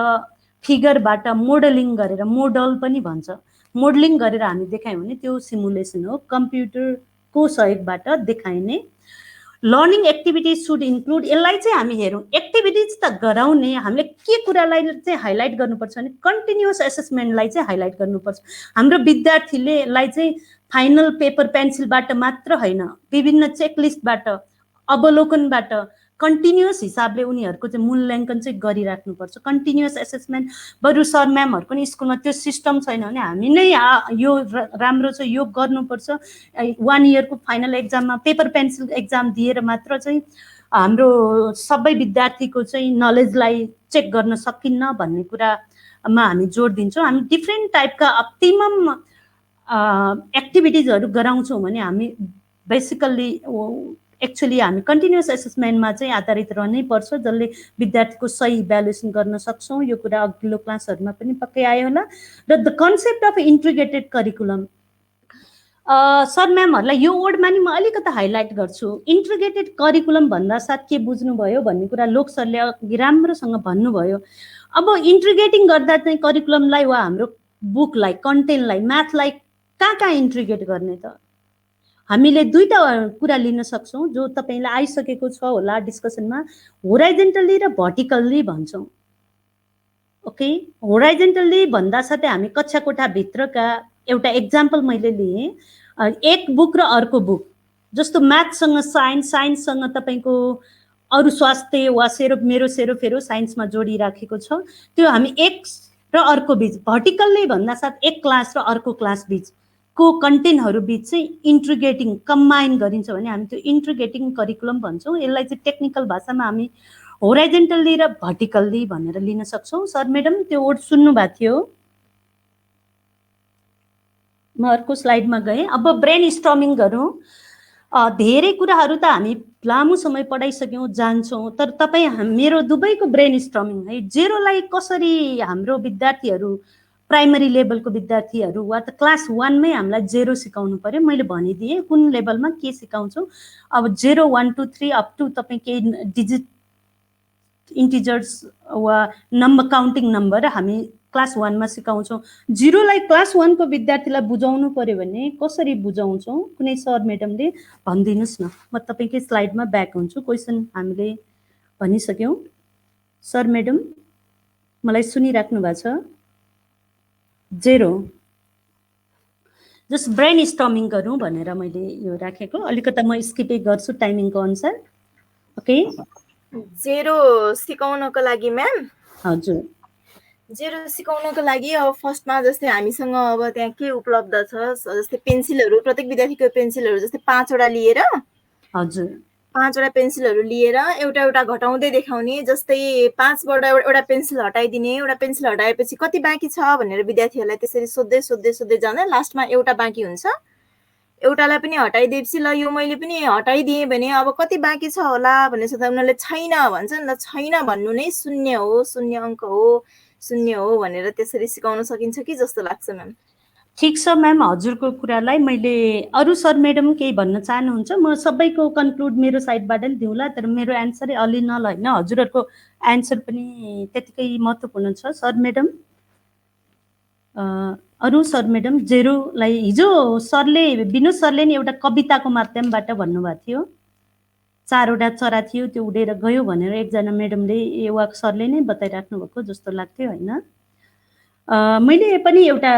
फिगरबाट मोडलिङ गरेर, मोडल पनि भन्छ, मोडलिङ गरेर हामी देखायौँ भने त्यो सिमुलेसन हो, कम्प्युटरको सहयोगबाट देखाइने। लर्निङ एक्टिभिटिज सुड इन्क्लुड, यसलाई चाहिँ हामी हेरौँ एक्टिभिटिज त गराउने, हामीले के कुरालाई चाहिँ हाइलाइट गर्नुपर्छ भने कन्टिन्युअस एसेसमेन्टलाई चाहिँ हाइलाइट गर्नुपर्छ। हाम्रो विद्यार्थीलाई चाहिँ फाइनल पेपर पेन्सिलबाट मात्र होइन, विभिन्न चेकलिस्टबाट अवलोकनबाट कन्टिन्युअस हिसाबले उनीहरूको चाहिँ मूल्याङ्कन चाहिँ गरिराख्नुपर्छ। कन्टिन्युअस एसेसमेन्ट बरु सर म्यामहरूको नि स्कुलमा त्यो सिस्टम छैन भने हामी नै यो राम्रो छ यो गर्नुपर्छ। 1 इयरको फाइनल एक्जाममा पेपर पेन्सिल एक्जाम दिएर मात्र चाहिँ हाम्रो सबै विद्यार्थीको चाहिँ नलेजलाई चेक गर्न सकिन्न भन्ने कुरामा हामी जोड दिन्छौँ। हामी डिफ्रेन्ट टाइपका अप्टिमम एक्टिभिटिजहरू गराउँछौँ भने हामी बेसिकल्ली एक्चुअली हामी कन्टिन्युअस एसेसमेन्टमा चाहिँ आधारित रहनै पर्छ, जसले विद्यार्थीको सही इभ्यालुएसन गर्न सक्छौँ। यो कुरा अघिल्लो क्लासहरूमा पनि पक्कै आयो होला। र the concept of integrated curriculum, sir म्यामहरूलाई यो वर्डमा नि म अलिकति हाइलाइट गर्छु। इन्टिग्रेटेड करिकुलम भन्दा साथ के बुझ्नुभयो भन्ने कुरा लोक सरले अघि राम्रोसँग भन्नुभयो। अब इन्टिग्रेटिङ गर्दा चाहिँ करिकुलमलाई वा हाम्रो बुकलाई, कन्टेन्टलाई, म्याथलाई कहाँ इन्टिग्रेट गर्ने त हामीले दुईटा कुरा लिन सक्छौँ जो तपाईलाई आइसकेको छ होला डिस्कसनमा, होराइजेन्टली र भर्टिकल्ली भन्छौँ। ओके, होराइजेन्टली भन्दा साथै हामी कक्षा कोठाभित्रका एउटा एक्जाम्पल मैले लिएँ, एक बुक र अर्को बुक, जस्तो म्याथसँग साइन्स, साइन्ससँग तपाईँको अरू स्वास्थ्य वा मेरो सेरोफेरो साइन्समा जोडिराखेको छ, त्यो हामी एक र अर्को बिच, भर्टिकल्ली भन्दा साथ एक क्लास र अर्को क्लास बिच को कन्टेन्टहरू बिच चाहिँ इन्टिग्रेटिङ कम्बाइन गरिन्छ भने हामी त्यो इन्टिग्रेटिङ करिकुलम भन्छौँ। यसलाई चाहिँ टेक्निकल भाषामा हामी होराइजेन्टल्ली र भर्टिकल्ली भनेर लिन सक्छौँ। सर म्याडम त्यो वर्ड सुन्नु भएको थियो। म अर्को स्लाइडमा गएँ। अब ब्रेन स्टर्मिङ गरौँ। धेरै कुराहरू त हामी लामो समय पढाइसक्यौँ, जान्छौँ, तर तपाईँ मेरो दुवैको ब्रेन स्टर्मिङ है, जेरोलाई कसरी हाम्रो विद्यार्थीहरू प्राइमरी लेभलको विद्यार्थीहरू वा त क्लास 1 मै हामीलाई जेरो सिकाउनु पर्यो। मैले भनिदिएँ कुन लेभलमा के सिकाउँछौँ। अब 0, 1, 2, 3 अप टु तपाईँ केही डिजिट इन्टिजर्स वा नम्बर काउन्टिङ नम्बर हामी क्लास 1 मा सिकाउँछौँ। 0लाई क्लास 1 को विद्यार्थीलाई बुझाउनु पर्यो भने कसरी बुझाउँछौँ, कुनै सर म्याडमले भनिदिनुहोस् न। म तपाईँकै स्लाइडमा ब्याक हुन्छु। क्वेसन हामीले भनिसक्यौँ। सर म्याडम मलाई सुनिराख्नु भएको छ? 0 जस्ट ब्रेन स्टर्मिङ गरौँ भनेर मैले यो राखेको। अलिकति म स्किपै गर्छु टाइमिङको अनुसार। ओके, 0 सिकाउनको लागि म्याम, हजुर 0 सिकाउनको लागि अब फर्स्टमा जस्तै हामीसँग अब त्यहाँ के उपलब्ध छ, जस्तै पेन्सिलहरू, प्रत्येक विद्यार्थीको पेन्सिलहरू जस्तै 5 वटा लिएर, हजुर 5 वटा पेन्सिलहरू लिएर एउटा एउटा घटाउँदै देखाउने। जस्तै 5 बाट एउटा पेन्सिल हटाइदिने, एउटा पेन्सिल हटाएपछि कति बाँकी छ भनेर विद्यार्थीहरूलाई त्यसरी सोध्दै सोध्दै सोध्दै जाँदा लास्टमा एउटा बाँकी हुन्छ। एउटालाई पनि हटाइदिएपछि ल यो मैले पनि हटाइदिएँ भने अब कति बाँकी छ होला भनेर सोध्दा उनीहरूले छैन भन्छन्। ल छैन भन्नु नै शून्य हो, शून्य अङ्क हो, शून्य हो भनेर त्यसरी सिकाउन सकिन्छ कि जस्तो लाग्छ म्याम। ठिक छ म्याम, हजुरको कुरालाई मैले अरू सर म्याडम केही भन्न चाहनुहुन्छ? म सबैको कन्क्लुड मेरो साइडबाट नि दिउँला, तर मेरो एन्सरै अलि नल होइन, हजुरहरूको एन्सर पनि त्यतिकै महत्त्वपूर्ण छ। सर म्याडम, अरू सर म्याडम, जेरोलाई हिजो सरले विनोद सरले नि एउटा कविताको माध्यमबाट भन्नुभएको थियो, 4वटा चरा थियो त्यो उडेर गयो भनेर एकजना म्याडमले वा सरले नै बताइराख्नु भएको जस्तो लाग्थ्यो होइन। मैले पनि एउटा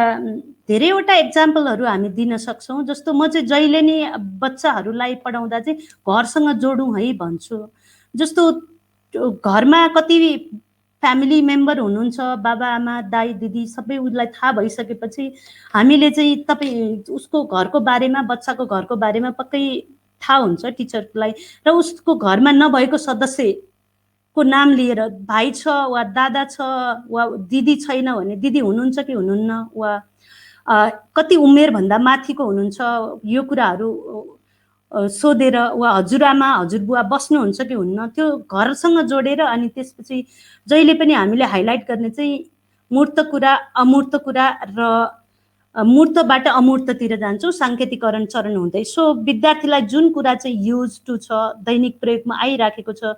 धेरैवटा एक्जाम्पलहरू हामी दिन सक्छौँ। जस्तो म चाहिँ जहिले नि बच्चाहरूलाई पढाउँदा चाहिँ घरसँग जोडौँ है भन्छु। जस्तो घरमा कति फ्यामिली मेम्बर हुनुहुन्छ, बाबा आमा दाइ दिदी सबै उसलाई थाहा भइसकेपछि हामीले चाहिँ तपाईँ उसको घरको बारेमा, बच्चाको घरको बारेमा पक्कै थाहा हुन्छ टिचरलाई, र उसको घरमा नभएको सदस्यको नाम लिएर भाइ छ वा दादा छ वा दिदी छैन भने दिदी हुनुहुन्छ कि हुनुहुन्न, वा कति उमेरभन्दा माथिको हुनुहुन्छ, यो कुराहरू सोधेर वा हजुरआमा हजुरबुवा बस्नुहुन्छ कि हुन्न, त्यो घरसँग जोडेर अनि त्यसपछि जहिले पनि हामीले हाइलाइट गर्ने चाहिँ मूर्त कुरा, अमूर्त कुरा र मूर्तबाट अमूर्ततिर जान्छौँ साङ्केतिकरण चरण हुँदै। सो विद्यार्थीलाई जुन कुरा चाहिँ युज टु छ, दैनिक प्रयोगमा आइराखेको छ,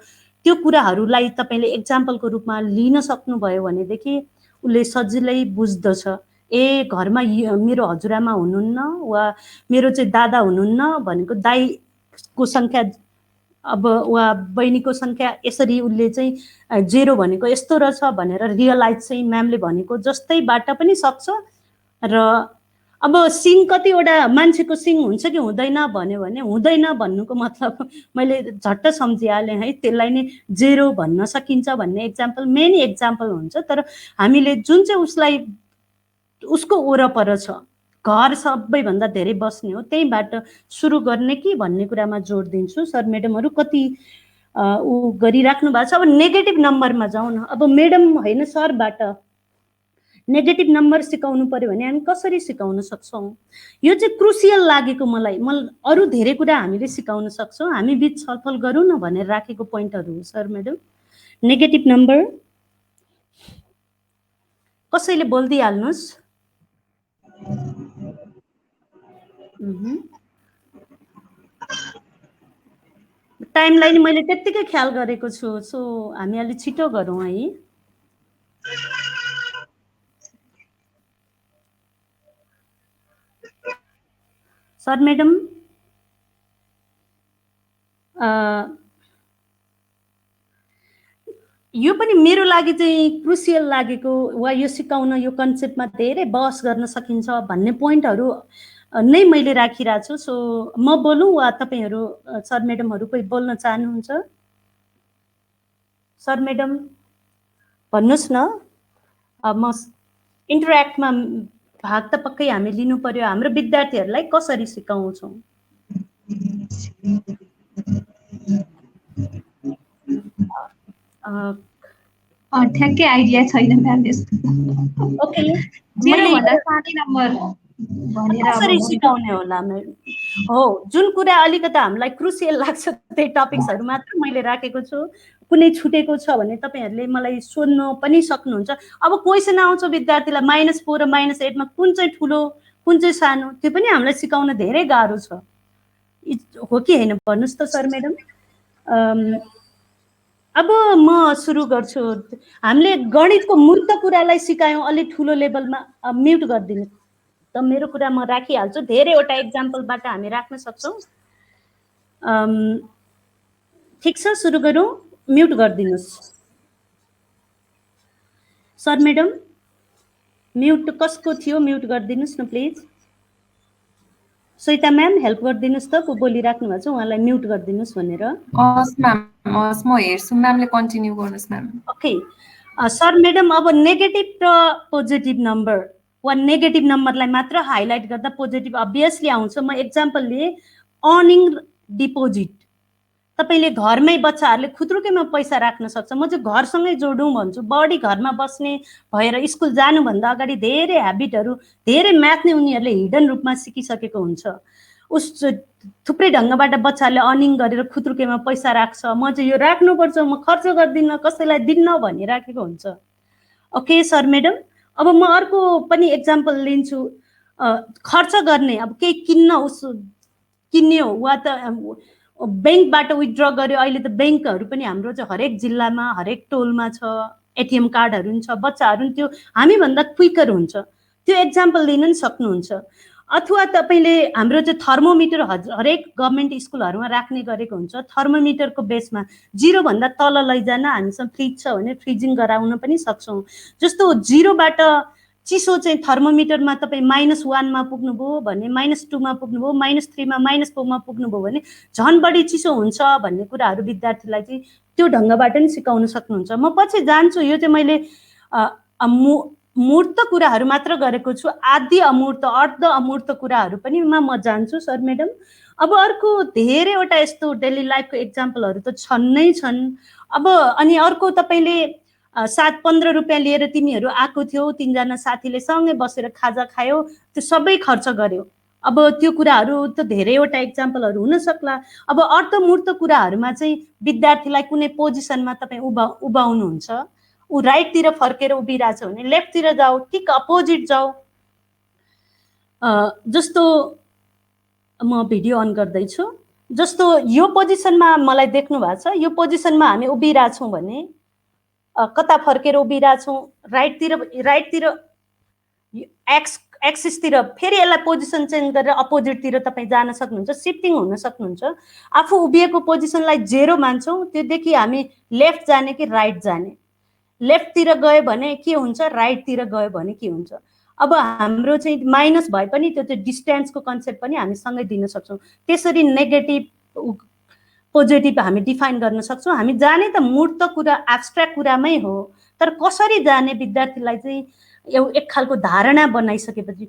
त्यो कुराहरूलाई तपाईँले एक्जाम्पलको रूपमा लिन सक्नुभयो भनेदेखि उसले सजिलै बुझ्दछ। ए घरमा मेरो हजुरआमा हुनुहुन्न वा मेरो चाहिँ दादा हुनुहुन्न भनेको दाइको सङ्ख्या अब वा बहिनीको सङ्ख्या यसरी उसले चाहिँ 0 भनेको यस्तो रहेछ भनेर रियलाइज चाहिँ म्यामले भनेको जस्तैबाट पनि सक्छ। र अब सिङ कतिवटा मान्छेको सिङ हुन्छ कि हुँदैन भन्यो भने हुँदैन भन्नुको मतलब मैले झट्ट सम्झिहालेँ है, त्यसलाई नै 0 भन्न सकिन्छ भन्ने एक्जाम्पल मेन एक्जाम्पल हुन्छ। तर हामीले जुन चाहिँ उसलाई उसको वरपर छ, घर सबैभन्दा धेरै बस्ने हो, त्यहीबाट सुरु गर्ने कि भन्ने कुरामा जोड दिन्छु। सर म्याडमहरू कति ऊ गरिराख्नु भएको छ। अब नेगेटिभ नम्बरमा जाउँ न। अब म्याडम होइन सरबाट नेगेटिभ नम्बर सिकाउनु पर्यो भने हामी कसरी सिकाउन सक्छौँ? यो चाहिँ क्रुसियल लागेको मलाई। अरू धेरै कुरा हामीले सिकाउन सक्छौँ, हामी बिच छलफल गरौँ न भनेर राखेको पोइन्टहरू हो। सर म्याडम, नेगेटिभ नम्बर कसैले बोलिदिइहाल्नुहोस्। टाइमलाई नि मैले त्यत्तिकै ख्याल गरेको छु, सो हामी अलिक छिटो गरौँ है। सर म्याडम, यो पनि मेरो लागि चाहिँ क्रुसियल लागेको वा यो सिकाउन यो कन्सेप्टमा धेरै बहस गर्न सकिन्छ भन्ने पोइन्टहरू नै मैले राखिरहेको छु। सो म बोलौँ वा तपाईँहरू सर म्याडमहरू कोही बोल्न चाहनुहुन्छ? सर म्याडम भन्नुहोस् न। म इन्टरेक्टमा भाग त पक्कै हामी लिनु पर्यो। हाम्रो विद्यार्थीहरूलाई कसरी सिकाउँछौँ? ठ्याक्कै आइडिया छैन म्याम यसको। ओके, 0 भन्दा सानै नम्बर भनेर कसरी सिकाउने होला म्याम? हो, जुन कुरा अलिकति हामीलाई क्रुसियल लाग्छ त्यही टपिक्सहरू मात्र मैले राखेको छु। कुनै छुटेको छ भने तपाईँहरूले मलाई सोध्नु पनि सक्नुहुन्छ। अब क्वेसन आउँछ विद्यार्थीलाई -4 र -8 मा कुन चाहिँ ठुलो कुन चाहिँ सानो, त्यो पनि हामीलाई सिकाउन धेरै गाह्रो छ, हो कि होइन? भन्नुहोस् त सर म्याडम। अब म सुरु गर्छु। हामीले गणितको मूर्त कुरालाई सिकायौँ अलिक ठुलो लेभलमा। म्युट गरिदिनु त, मेरो कुरा म राखिहाल्छु। धेरैवटा एक्जाम्पलबाट हामी राख्न सक्छौँ। ठिक छ, सुरु गरौँ। म्युट गरिदिनुहोस् सर म्याडम। म्युट कसको थियो? म्युट गरिदिनुहोस् न प्लिज। सविता म्याम हेल्प गरिदिनुहोस् त, को बोलिराख्नु भएको छ उहाँलाई म्युट गरिदिनुहोस् भनेर। म हेर्छु, म्यामले कन्टिन्यू गर्नुहोस् म्याम। ओके सर म्याडम, अब नेगेटिभ र पोजिटिभ नम्बर वा नेगेटिभ नम्बरलाई मात्र हाइलाइट गर्दा पोजिटिभ अभियसली आउँछ। म एक्जाम्पल लिएँ, अर्निङ डिपोजिट। तपाईँले घरमै बच्चाहरूले खुत्रुकेमा पैसा राख्न सक्छ। म चाहिँ घरसँगै जोडौँ भन्छु। बढी घरमा बस्ने भएर स्कुल जानुभन्दा अगाडि धेरै ह्याबिटहरू, धेरै म्याथ नै उनीहरूले हिडन रूपमा सिकिसकेको हुन्छ। उस थुप्रै ढङ्गबाट बच्चाहरूले अर्निङ गरेर खुत्रुकेमा पैसा राख्छ। म चाहिँ यो राख्नुपर्छ, म खर्च गर्दिनँ, कसैलाई दिन्न भनिराखेको हुन्छ। ओके सर म्याडम, अब म अर्को पनि एक्जाम्पल लिन्छु। खर्च गर्ने, अब केही किन्ने हो वा त ब्याङ्कबाट विथड्र गर्यो। अहिले त ब्याङ्कहरू पनि हाम्रो चाहिँ हरेक जिल्लामा हरेक टोलमा छ, एटिएम कार्डहरू पनि छ। बच्चाहरू पनि त्यो हामीभन्दा क्विकर हुन्छ, त्यो एक्जाम्पल लिन पनि सक्नुहुन्छ। अथवा तपाईँले हाम्रो चाहिँ थर्मोमिटर हरेक गभर्मेन्ट स्कुलहरूमा राख्ने गरेको हुन्छ। थर्मोमिटरको बेसमा 0 भन्दा तल लैजान हामीसँग फ्रिज छ भने फ्रिजिङ गराउन पनि सक्छौँ। जस्तो 0 बाट चिसो चाहिँ थर्मोमिटरमा तपाईँ -1 मा पुग्नुभयो भने, -2 मा पुग्नुभयो, -3 मा, -4 मा पुग्नुभयो भने झन् बढी चिसो हुन्छ भन्ने कुराहरू विद्यार्थीलाई चाहिँ त्यो ढङ्गबाट पनि सिकाउन सक्नुहुन्छ। म पछि जान्छु, यो चाहिँ मैले मूर्त कुराहरू मात्र गरेको छु, आदि अमूर्त अर्ध अमूर्त कुराहरू पनि म जान्छु सर म्याडम। अब अर्को धेरैवटा यस्तो डेली लाइफको एक्जाम्पलहरू त छन् नै छन्। अब अनि अर्को तपाईँले 7-15 रुपियाँ लिएर तिमीहरू आएको थियौ, 3 जना साथीले सँगै बसेर खाजा खायो, त्यो सबै खर्च गर्यो। अब त्यो कुराहरू त धेरैवटा एक्जाम्पलहरू हुन सक्ला। अब अर्थमूर्त कुराहरूमा चाहिँ विद्यार्थीलाई कुनै पोजिसनमा तपाईँ उभाउनुहुन्छ, ऊ राइटतिर फर्केर उभिरहेछ भने लेफ्टतिर जाऊ, ठिक अपोजिट जाऊ। जस्तो म भिडियो अन गर्दैछु, जस्तो यो पोजिसनमा मलाई देख्नु भएको छ, यो पोजिसनमा हामी उभिरहेछौँ भने कता फर्केर उभिरहेछौँ, राइटतिर एक्सिसतिर, फेरि यसलाई पोजिसन चेन्ज गरेर अपोजिटतिर तपाईँ जान सक्नुहुन्छ, सिफ्टिङ हुन सक्नुहुन्छ। आफू उभिएको पोजिसनलाई 0 मान्छौँ, त्योदेखि हामी लेफ्ट जाने कि राइट जाने, लेफ्टतिर गयो भने के हुन्छ, राइटतिर गयो भने के हुन्छ। अब हाम्रो चाहिँ माइनस भए पनि त्यो चाहिँ डिस्टेन्सको कन्सेप्ट पनि हामी सँगै दिन सक्छौँ। त्यसरी नेगेटिभ पोजिटिभ हामी डिफाइन गर्न सक्छौँ। हामी जाने त मूर्त कुरा एब्स्ट्र्याक्ट कुरामै हो, तर कसरी जाने विद्यार्थीलाई चाहिँ एक खालको धारणा बनाइसकेपछि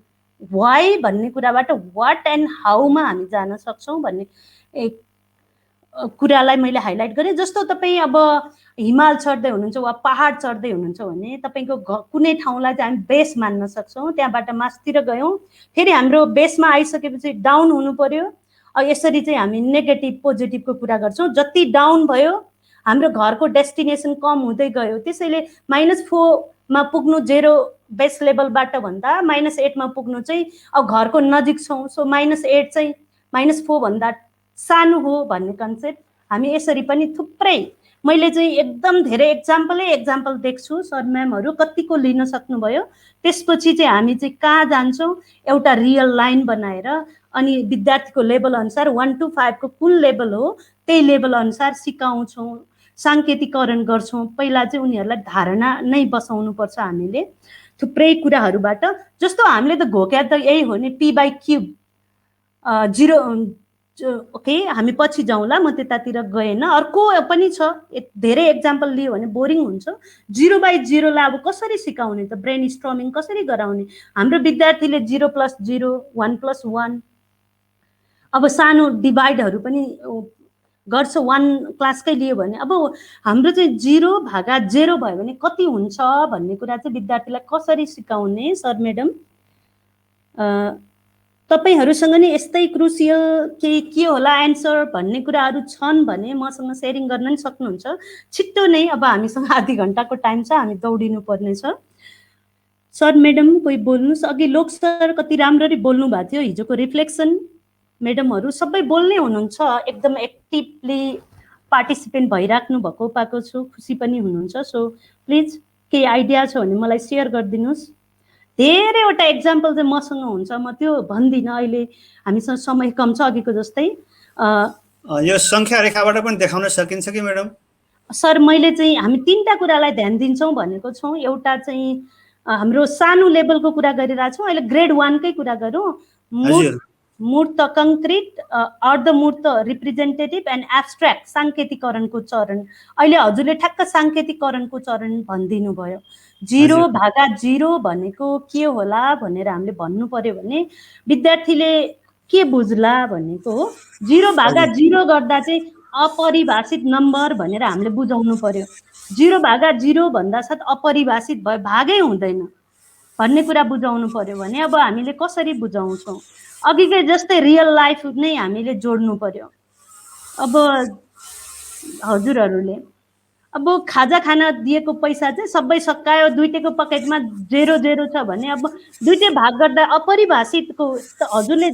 वाइ भन्ने कुराबाट वाट एन्ड हाउमा हामी जान सक्छौँ भन्ने कुरालाई मैले हाइलाइट गरेँ। जस्तो तपाईँ अब हिमाल चढ्दै हुनुहुन्छ वा पहाड चढ्दै हुनुहुन्छ भने तपाईँको कुनै ठाउँलाई चाहिँ हामी बेस मान्न सक्छौँ, त्यहाँबाट मास्तिर गयौँ, फेरि हाम्रो बेसमा आइसकेपछि डाउन हुनु पर्यो। यसरी चाहिँ हामी नेगेटिभ पोजिटिभको कुरा गर्छौँ। जति डाउन भयो हाम्रो घरको डेस्टिनेसन कम हुँदै गयो, त्यसैले -4 मा पुग्नु 0 बेस लेभलबाट भन्दा -8 मा पुग्नु चाहिँ अब घरको नजिक छौँ, सो -8 चाहिँ -4 भन्दा सानो हो भन्ने कन्सेप्ट हामी यसरी पनि थुप्रै, मैले चाहिँ एकदम धेरै एक्जाम्पल देख्छु। सर म्यामहरू कतिको लिन सक्नुभयो। त्यसपछि चाहिँ हामी चाहिँ कहाँ जान्छौँ, एउटा रियल लाइन बनाएर अनि विद्यार्थीको लेभल अनुसार 1 to 5 को कुन लेभल हो त्यही लेभल अनुसार सिकाउँछौँ, साङ्केतिकरण गर्छौँ। पहिला चाहिँ उनीहरूलाई धारणा नै बसाउनुपर्छ हामीले थुप्रै कुराहरूबाट। जस्तो हामीले त घोक्या त यही हो नि, p/क्युब 0। ओके, हामी पछि जाउँला, म त्यतातिर गएन। अर्को पनि छ, धेरै एक्जाम्पल लियो भने बोरिङ हुन्छ। 0/0 लाई अब कसरी सिकाउने त, ब्रेन स्ट्रमिङ कसरी गराउने। हाम्रो विद्यार्थीले 0 + 0, 1 + 1, अब सानो डिभाइडहरू पनि गर्छ। 1 क्लासकै लियो भने अब हाम्रो चाहिँ 0/0 भयो भने कति हुन्छ भन्ने कुरा चाहिँ विद्यार्थीलाई कसरी सिकाउने सर म्याडम। तपाईहरुसँग नि यस्तै क्रुसियल के होला एन्सर भन्ने कुराहरू छन् भने मसँग शेयरिङ गर्न नि सक्नुहुन्छ। छिट्टो नै, अब हामीसँग आधी घण्टाको टाइम छ, हामी दौडिनु पर्ने छ। सर म्याडम कोही बोल्नुस्। अघि लोक सर कति राम्ररी बोल्नु भएको थियो। हिजोको रिफ्लेक्सन म्याडमहरू सबै बोल्ने हुनुहुन्छ, एकदम एक्टिभली पार्टिसिपेन्ट भइराख्नु भएको पाएको छु, खुसी पनि हुनुहुन्छ। सो प्लिज केही आइडिया छ भने मलाई सेयर गरिदिनुस्। धेरैवटा एक्जाम्पल चाहिँ मसँग हुन्छ, म त्यो भन्दिनँ, अहिले हामीसँग समय कम छ अघिको जस्तै। यो संख्या रेखाबाट पनि देखाउन सकिन्छ कि म्याडम? सर मैले चाहिँ हामी 3टा कुरालाई ध्यान दिन्छौँ भनेको छौँ। एउटा चाहिँ हाम्रो सानो लेभलको कुरा गरिरहेछौँ, अहिले ग्रेड 1 कै कुरा गरौँ। मूर्त कङ्क्रिट, अर्धमूर्त रिप्रेजेन्टेटिभ एन्ड एब्स्ट्र्याक्ट साङ्केतिकरणको चरण। अहिले हजुरले ठ्याक्क साङ्केतिकरणको चरण भनिदिनु भयो। 0/0 भनेको के होला भनेर हामीले भन्नु पर्यो भने विद्यार्थीले के बुझ्ला भनेको हो। 0/0 गर्दा चाहिँ अपरिभाषित नम्बर भनेर हामीले बुझाउनु पर्यो। 0/0 भन्दा साथ अपरिभाषित भयो, भागै हुँदैन भन्ने कुरा बुझाउनु पर्यो भने अब हामीले कसरी बुझाउँछौँ? अघिकै जस्तै रियल लाइफ नै हामीले जोड्नु पर्यो। अब हजुरहरूले अब खाजा खान दिएको पैसा चाहिँ सबै सकायो, दुईटैको पकेटमा 0 छ भने अब दुईटै भाग गर्दा अपरिभाषितको हजुरले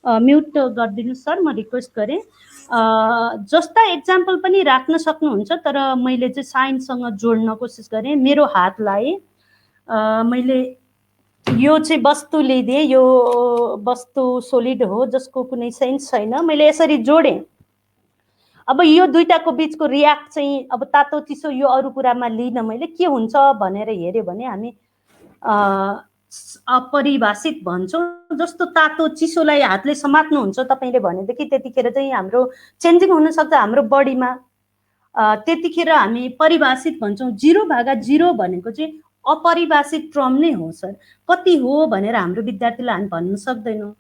म्युट गरिदिनु सर, म रिक्वेस्ट गरेँ। जस्ता एक्जाम्पल पनि राख्न सक्नुहुन्छ, तर मैले चाहिँ साइन्ससँग जोड्न कोसिस गरेँ। मेरो हातलाई मैले यो चाहिँ वस्तु लिइदिएँ, यो वस्तु सोलिड हो जसको कुनै सेन्स छैन, मैले यसरी जोडेँ। अब यो दुईटाको बिचको रियाक्ट चाहिँ अब तातो चिसो यो अरू कुरामा लिन मैले के हुन्छ भनेर हेऱ्यो भने हामी अपरिभाषित भन्छौँ। जस्तो तातो चिसोलाई हातले समात्नुहुन्छ तपाईँले भनेदेखि त्यतिखेर चाहिँ हाम्रो चेन्जिङ हुनसक्छ हाम्रो बडीमा, त्यतिखेर हामी परिभाषित भन्छौँ। 0/0 भनेको चाहिँ अपरिभाषित टर्म नै हो सर। कति हो भनेर हाम्रो विद्यार्थीलाई हामी भन्न सक्दैनौँ।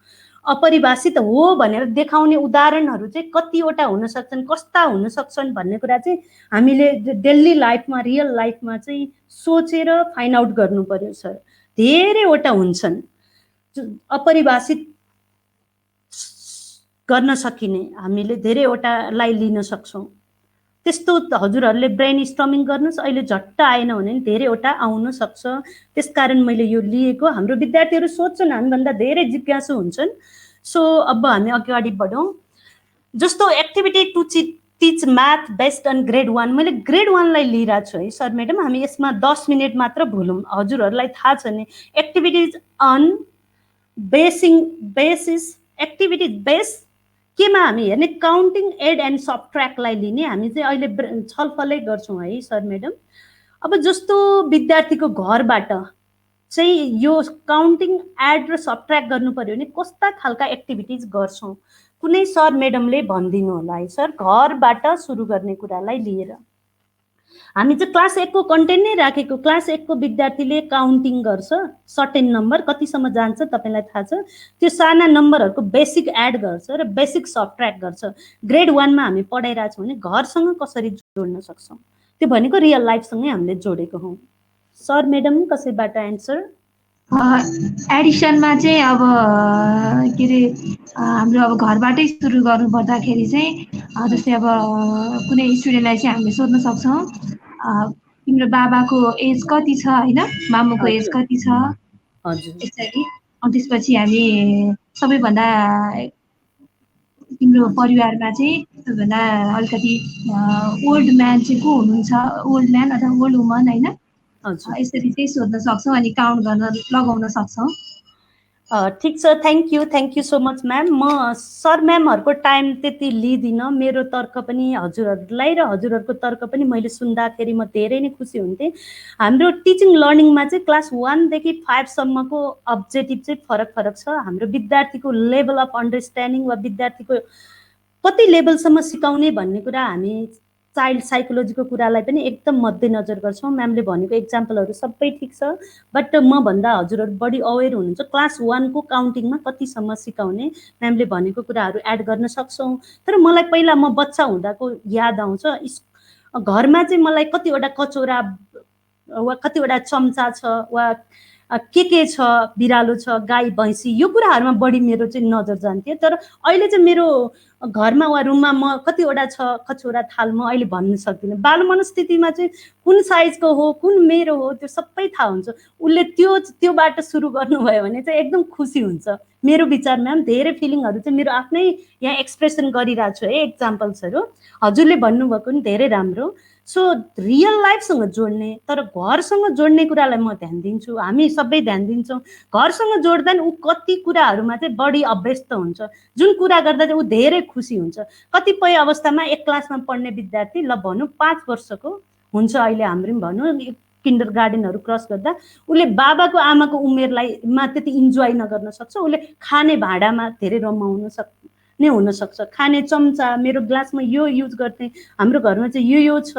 अपरिभाषित हो भनेर देखाउने उदाहरणहरू चाहिँ कतिवटा हुन सक्छन्, कस्ता हुन सक्छन् भन्ने कुरा चाहिँ हामीले डेली लाइफमा, रियल लाइफमा चाहिँ सोचेर फाइन्ड आउट गर्नु पर्यो सर। धेरैवटा हुन्छन् अपरिभाषित गर्न सकिने, हामीले धेरैवटालाई लिन सक्छौँ। त्यस्तो हजुरहरूले ब्रेन स्टर्मिङ गर्नुहोस्, अहिले झट्ट आएन भने धेरैवटा आउन सक्छ। त्यसकारण मैले यो लिएको। हाम्रो विद्यार्थीहरू सोध्छन्, हामीभन्दा धेरै जिज्ञासु हुन्छन्। सो अब हामी अगाडि बढौँ। जस्तो activity to teach math based on grade 1, मैले ग्रेड 1 लाई लिइरहेको छु है सर म्याडम। हामी यसमा 10 मिनट मात्र भुलौँ। हजुरहरूलाई थाहा छ नि, activities on basis activities base केमा हामी हेर्ने, काउन्टिङ, एड एन्ड सबट्र्याक्टलाई लिने। हामी चाहिँ अहिले छलफलै गर्छौँ है सर म्याडम। अब जस्तो विद्यार्थीको घरबाट चाहिँ यो काउन्टिङ, एड र सबट्र्याक्ट गर्नु पर्यो भने कस्ता खालका एक्टिभिटिज गर्छौँ, कुनै सर म्याडमले भनिदिनु होला है सर। घरबाट सुरु गर्ने कुरालाई लिएर हामी चाहिँ क्लास 1 को कन्टेन्ट नै राखेको। क्लास 1 को विद्यार्थीले काउन्टिङ गर्छ, सर्टेन नम्बर कतिसम्म जान्छ तपाईँलाई थाहा छ। त्यो साना नम्बरहरूको बेसिक एड गर्छ र बेसिक सबट्र्याक्ट गर्छ। ग्रेड 1 मा हामी पढाइरहेको छौँ भने घरसँग कसरी जोड्न सक्छौँ, त्यो भनेको रियल लाइफसँगै हामीले जोडेको हौँ। सर म्याडम कसैबाट एन्सर? एडिसनमा चाहिँ अब के अरे हाम्रो अब घरबाटै सुरु गर्नु पर्दाखेरि चाहिँ जस्तै अब कुनै स्टुडेन्टलाई चाहिँ हामीले सोध्न सक्छौँ तिम्रो बाबाको एज कति छ होइन, मामुको एज कति छ, यसरी। अनि त्यसपछि हामी सबैभन्दा तिम्रो परिवारमा चाहिँ सबैभन्दा अलिकति ओल्ड म्यान चाहिँ को हुनुहुन्छ, ओल्ड म्यान अथवा ओल्ड वुमन होइन, यसरी चाहिँ सोध्न सक्छौँ अनि काउन्ट गर्न लगाउन सक्छौँ। ठिक छ, thank you so much ma'am. म सर म्यामहरूको टाइम त्यति लिदिनँ। मेरो तर्क पनि हजुरहरूलाई र हजुरहरूको तर्क पनि मैले सुन्दाखेरि म धेरै नै खुसी हुन्थेँ। हाम्रो टिचिङ लर्निङमा चाहिँ क्लास 1 देखि 5 सम्मको अब्जेक्टिभ चाहिँ फरक छ। हाम्रो विद्यार्थीको लेभल अफ अन्डरस्ट्यान्डिङ वा विद्यार्थीको कति लेभलसम्म सिकाउने भन्ने कुरा हामी चाइल्ड साइकोलोजीको कुरालाई पनि एकदम मध्यनजर गर्छौँ। म्यामले भनेको एक्जाम्पलहरू सबै ठिक छ, बट म भन्दा हजुरहरू बढी अवेर हुनुहुन्छ। क्लास 1 को काउन्टिङमा कतिसम्म सिकाउने, म्यामले भनेको कुराहरू एड गर्न सक्छौँ। तर मलाई पहिला म बच्चा हुँदाको याद आउँछ, घरमा चाहिँ मलाई कतिवटा कचौरा वा कतिवटा चम्चा छ वा के छ, बिरालो छ, गाई भैँसी, यो कुराहरूमा बढी मेरो चाहिँ नजर जान्थ्यो। तर अहिले चाहिँ मेरो घरमा वा रुममा म कतिवटा छ कचौरा थाल म अहिले भन्न सक्दिनँ। बाल मनस्थितिमा चाहिँ कुन साइजको हो, कुन मेरो हो, त्यो सबै थाहा हुन्छ। उसले त्योबाट सुरु गर्नुभयो भने चाहिँ एकदम खुसी हुन्छ। मेरो विचार म्याम धेरै फिलिङहरू चाहिँ मेरो आफ्नै यहाँ एक्सप्रेसन गरिरहेको छु है, एक्जाम्पल्सहरू हजुरले भन्नुभएको नि धेरै राम्रो। सो रियल लाइफसँग जोड्ने, तर घरसँग जोड्ने कुरालाई म ध्यान दिन्छु, हामी सबै ध्यान दिन्छौँ। घरसँग जोड्दा ऊ कति कुराहरूमा चाहिँ बढी अभ्यस्त हुन्छ, जुन कुरा गर्दा चाहिँ ऊ धेरै खुसी हुन्छ। कतिपय अवस्थामा एक क्लासमा पढ्ने विद्यार्थी ल भनौँ 5 वर्षको हुन्छ, अहिले हाम्रो पनि भनौँ किन्डर गार्डनहरू क्रस गर्दा उसले बाबाको आमाको उमेरलाईमा त्यति इन्जोय नगर्न सक्छ। उसले खाने भाँडामा धेरै रमाउन नै हुनसक्छ, खाने चम्चा, मेरो ग्लासमा यो युज गर्ने, हाम्रो घरमा चाहिँ यो छ,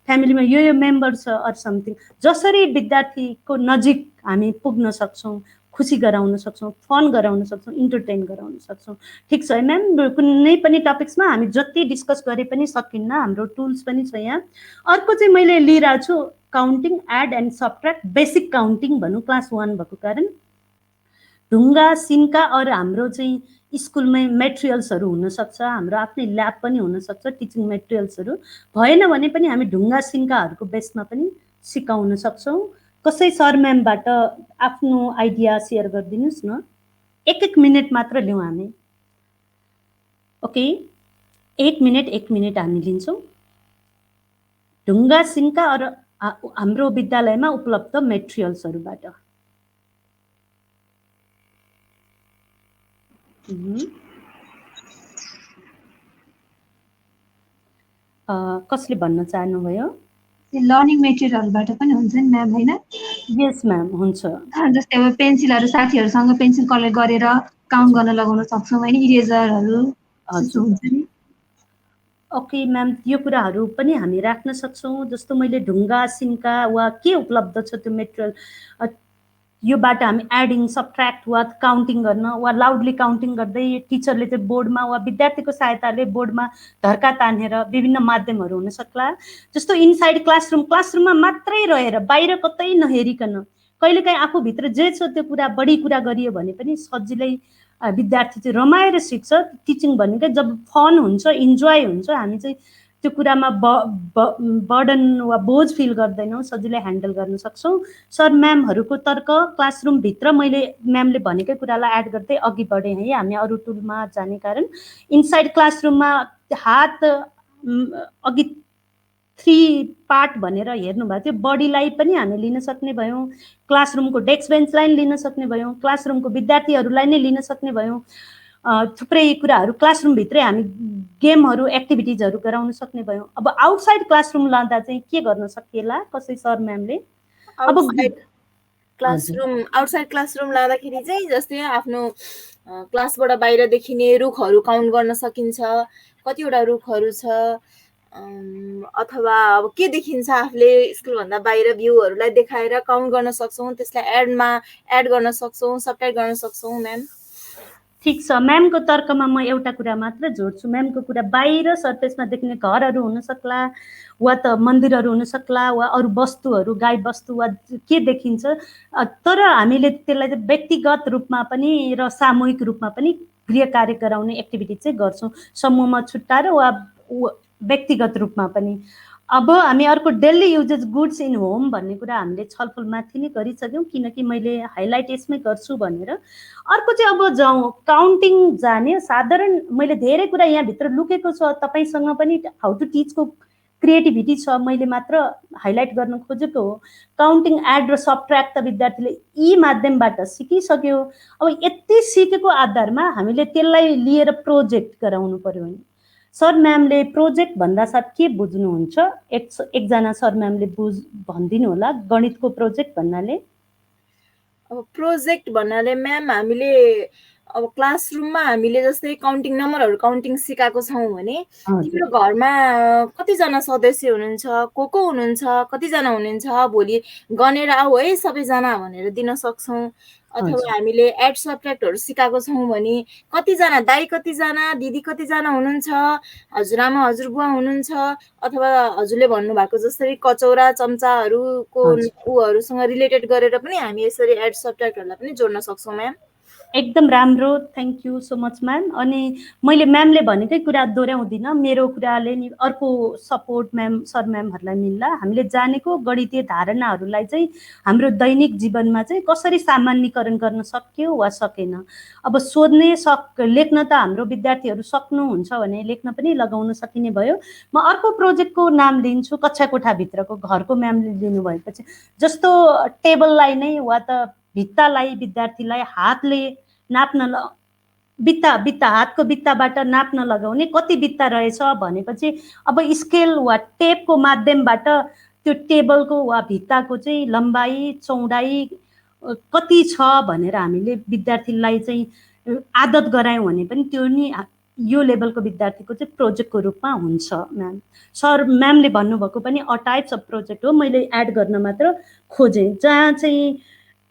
फ्यामिलीमा यो मेम्बर छ अर समथिङ। जसरी विद्यार्थीको नजिक हामी पुग्न सक्छौँ, खुसी गराउन सक्छौँ, फन गराउन सक्छौँ, इन्टरटेन गराउन सक्छौँ। ठिक छ है म्याम, कुनै पनि टपिक्समा हामी जति डिस्कस गरे पनि सकिन्न, हाम्रो टुल्स पनि छ यहाँ। अर्को चाहिँ मैले लिइरहेको छु counting, add and subtract, basic counting भनौँ क्लास 1 भएको कारण ढुङ्गा सिन्का और हाम्रो चाहिँ स्कुलमै मेटेरियल्सहरू हुनसक्छ, हाम्रो आफ्नै ल्याब पनि हुनसक्छ, टिचिङ मेटेरियल्सहरू भएन भने पनि हामी ढुङ्गा सिन्काहरूको बेसमा पनि सिकाउन सक्छौँ। कसै सर म्यामबाट आफ्नो आइडिया सेयर गरिदिनुहोस् न, 1 मिनट मात्र लिउँ हामी। ओके, 1 मिनट हामी लिन्छौँ। ढुङ्गा सिन्का हाम्रो विद्यालयमा उपलब्ध मेटेरियल्सहरूबाट। कसले भन्न चाहनुभयो? लर्निङ मेटेरियलबाट पनि हुन्छ नि म्याम, होइन? यस म्याम, हुन्छ। जस्तै अब पेन्सिलहरू साथीहरूसँग पेन्सिल कलेक्ट गरेर काउन्ट गर्न लगाउन सक्छौँ, होइन? इरेजरहरू हुन्छ नि। ओके म्याम, यो कुराहरू पनि हामी राख्न सक्छौँ। जस्तो मैले ढुङ्गा सिन्का वा के उपलब्ध छ त्यो मेटेरियल, योबाट हामी एडिङ, सबट्र्याक्ट वा काउन्टिङ गर्न वा लाउडली काउन्टिङ गर्दै टिचरले चाहिँ बोर्डमा वा विद्यार्थीको सहायताले बोर्डमा धर्का तानेर विभिन्न माध्यमहरू हुन सक्ला। जस्तो इनसाइड क्लासरुममा मात्रै रहेर बाहिर कतै नहेरिकन कहिलेकाहीँ आफूभित्र जे छ त्यो कुरा बढी कुरा गरियो भने पनि सजिलै विद्यार्थी चाहिँ रमाएर सिक्छ। टिचिङ भनेकै जब फन हुन्छ, इन्जोय हुन्छ, हामी चाहिँ त्यो कुरामा बर्डन वा बोझ फिल गर्दैनौँ, सजिलै ह्यान्डल गर्न सक्छौँ। सर म्यामहरूको तर्क क्लासरुमभित्र मैले म्यामले भनेकै कुरालाई एड गर्दै अघि बढेँ है, हामी अरू टुलमा जाने कारण इनसाइड क्लासरुममा हात अघि 3 पार्ट भनेर हेर्नुभएको थियो, बडीलाई पनि हामी लिन सक्ने भयौँ, क्लासरुमको डेस्क बेन्चलाई लिन सक्ने भयौँ, क्लासरुमको विद्यार्थीहरूलाई नै लिन सक्ने भयौँ। थुप्रै कुराहरू क्लासरुमभित्रै हामी गेमहरू, एक्टिभिटिजहरू गराउन सक्ने भयौँ। अब आउटसाइड क्लासरुम लाँदा चाहिँ के गर्न सकिएला कसै सर म्यामले? अब आउटसाइड क्लासरुम लाँदाखेरि चाहिँ जस्तै आफ्नो क्लासबाट बाहिर देखिने रुखहरू काउन्ट गर्न सकिन्छ, कतिवटा रुखहरू छ, अथवा अब के देखिन्छ आफूले स्कुलभन्दा बाहिर भ्यूहरूलाई देखाएर काउन्ट गर्न सक्छौँ, त्यसलाई एड गर्न सक्छौँ, सबट्र्याक्ट गर्न सक्छौँ। म्याम ठिक छ, म्यामको तर्कमा म एउटा कुरा मात्र जोड्छु। म्यामको कुरा बाहिर सरफेसमा देख्ने घरहरू हुन सक्ला वा त मन्दिरहरू हुन सक्ला वा अरू वस्तुहरू, गाई वस्तु वा के देखिन्छ, तर हामीले त्यसलाई चाहिँ व्यक्तिगत रूपमा पनि र सामूहिक रूपमा पनि गृह कार्य गराउने एक्टिभिटी चाहिँ गर्छौँ, समूहमा छुट्टाएर वा व्यक्तिगत रूपमा पनि। अब हामी अर्को daily usages goods in home भन्ने कुरा हामीले छलफल माथि नै गरिसक्यौँ, किनकि मैले हाइलाइट यसमै गर्छु भनेर। अर्को चाहिँ अब जाउँ काउन्टिङ जाने साधारण, मैले धेरै कुरा यहाँभित्र लुकेको छ, तपाईँसँग पनि हाउ टु टिचको क्रिएटिभिटी छ, मैले मात्र हाइलाइट गर्न खोजेको हो। काउन्टिङ, एड र सबट्र्याक्ट त विद्यार्थीले यी माध्यमबाट सिकिसक्यो। अब यति सिकेको आधारमा हामीले त्यसलाई लिएर प्रोजेक्ट गराउनु पर्यो भने सर म्यामले प्रोजेक्ट भन्दा साथ के बुझ्नुहुन्छ? एकजना सर म्यामले भनिदिनु होला गणितको प्रोजेक्ट भन्नाले। अब प्रोजेक्ट भन्नाले म्याम हामीले अब क्लासरुममा हामीले जस्तै काउन्टिङ नम्बरहरू काउन्टिङ सिकाएको छौँ भने तिम्रो घरमा कतिजना सदस्य हुनुहुन्छ, को हुनुहुन्छ, कतिजना हुनुहुन्छ, भोलि गनेर आऊ है सबैजना भनेर दिन सक्छौँ। अथवा हामीले एड सबट्र्याक्टहरू सिकाएको छौँ भने कतिजना दाइ, कतिजना दिदी, कतिजना हुनुहुन्छ, हजुरआमा हजुरबुवा हुनुहुन्छ, अथवा हजुरले भन्नुभएको जस्तै कचौरा चम्चाहरूको उहरूसँग रिलेटेड गरेर पनि हामी यसरी एड सबट्र्याक्टहरूलाई पनि जोड्न सक्छौँ। म्याम एकदम राम्रो, thank you so much ma'am. अनि मैले म्यामले भनेकै कुरा दोहोऱ्याउँदिनँ, मेरो कुराले नि अर्को सपोर्ट म्याम सर म्यामहरूलाई मिल्ला। हामीले जानेको गणितीय धारणाहरूलाई चाहिँ हाम्रो दैनिक जीवनमा चाहिँ कसरी सामान्यकरण गर्न सक्यो वा सकेन। अब सोध्ने लेख्न त हाम्रो विद्यार्थीहरू सक्नुहुन्छ भने लेख्न पनि लगाउन सकिने भयो। म अर्को प्रोजेक्टको नाम लिन्छु, कक्षा कोठाभित्रको घरको म्यामले लिनुभएपछि जस्तो टेबललाई नै वा त भित्तालाई विद्यार्थीलाई हातले नाप्न बित्ता हातको बित्ताबाट नाप्न लगाउने, कति बित्ता रहेछ भनेपछि अब स्केल वा टेपको माध्यमबाट त्यो टेबलको वा भित्ताको चाहिँ लम्बाइ चौडाइ कति छ भनेर हामीले विद्यार्थीलाई चाहिँ आदत गरायौँ भने पनि त्यो नि यो लेभलको विद्यार्थीको चाहिँ प्रोजेक्टको रूपमा हुन्छ। म्याम सर म्यामले भन्नुभएको पनि अ टाइप्स अफ प्रोजेक्ट हो, मैले एड गर्न मात्र खोजेँ, जहाँ चाहिँ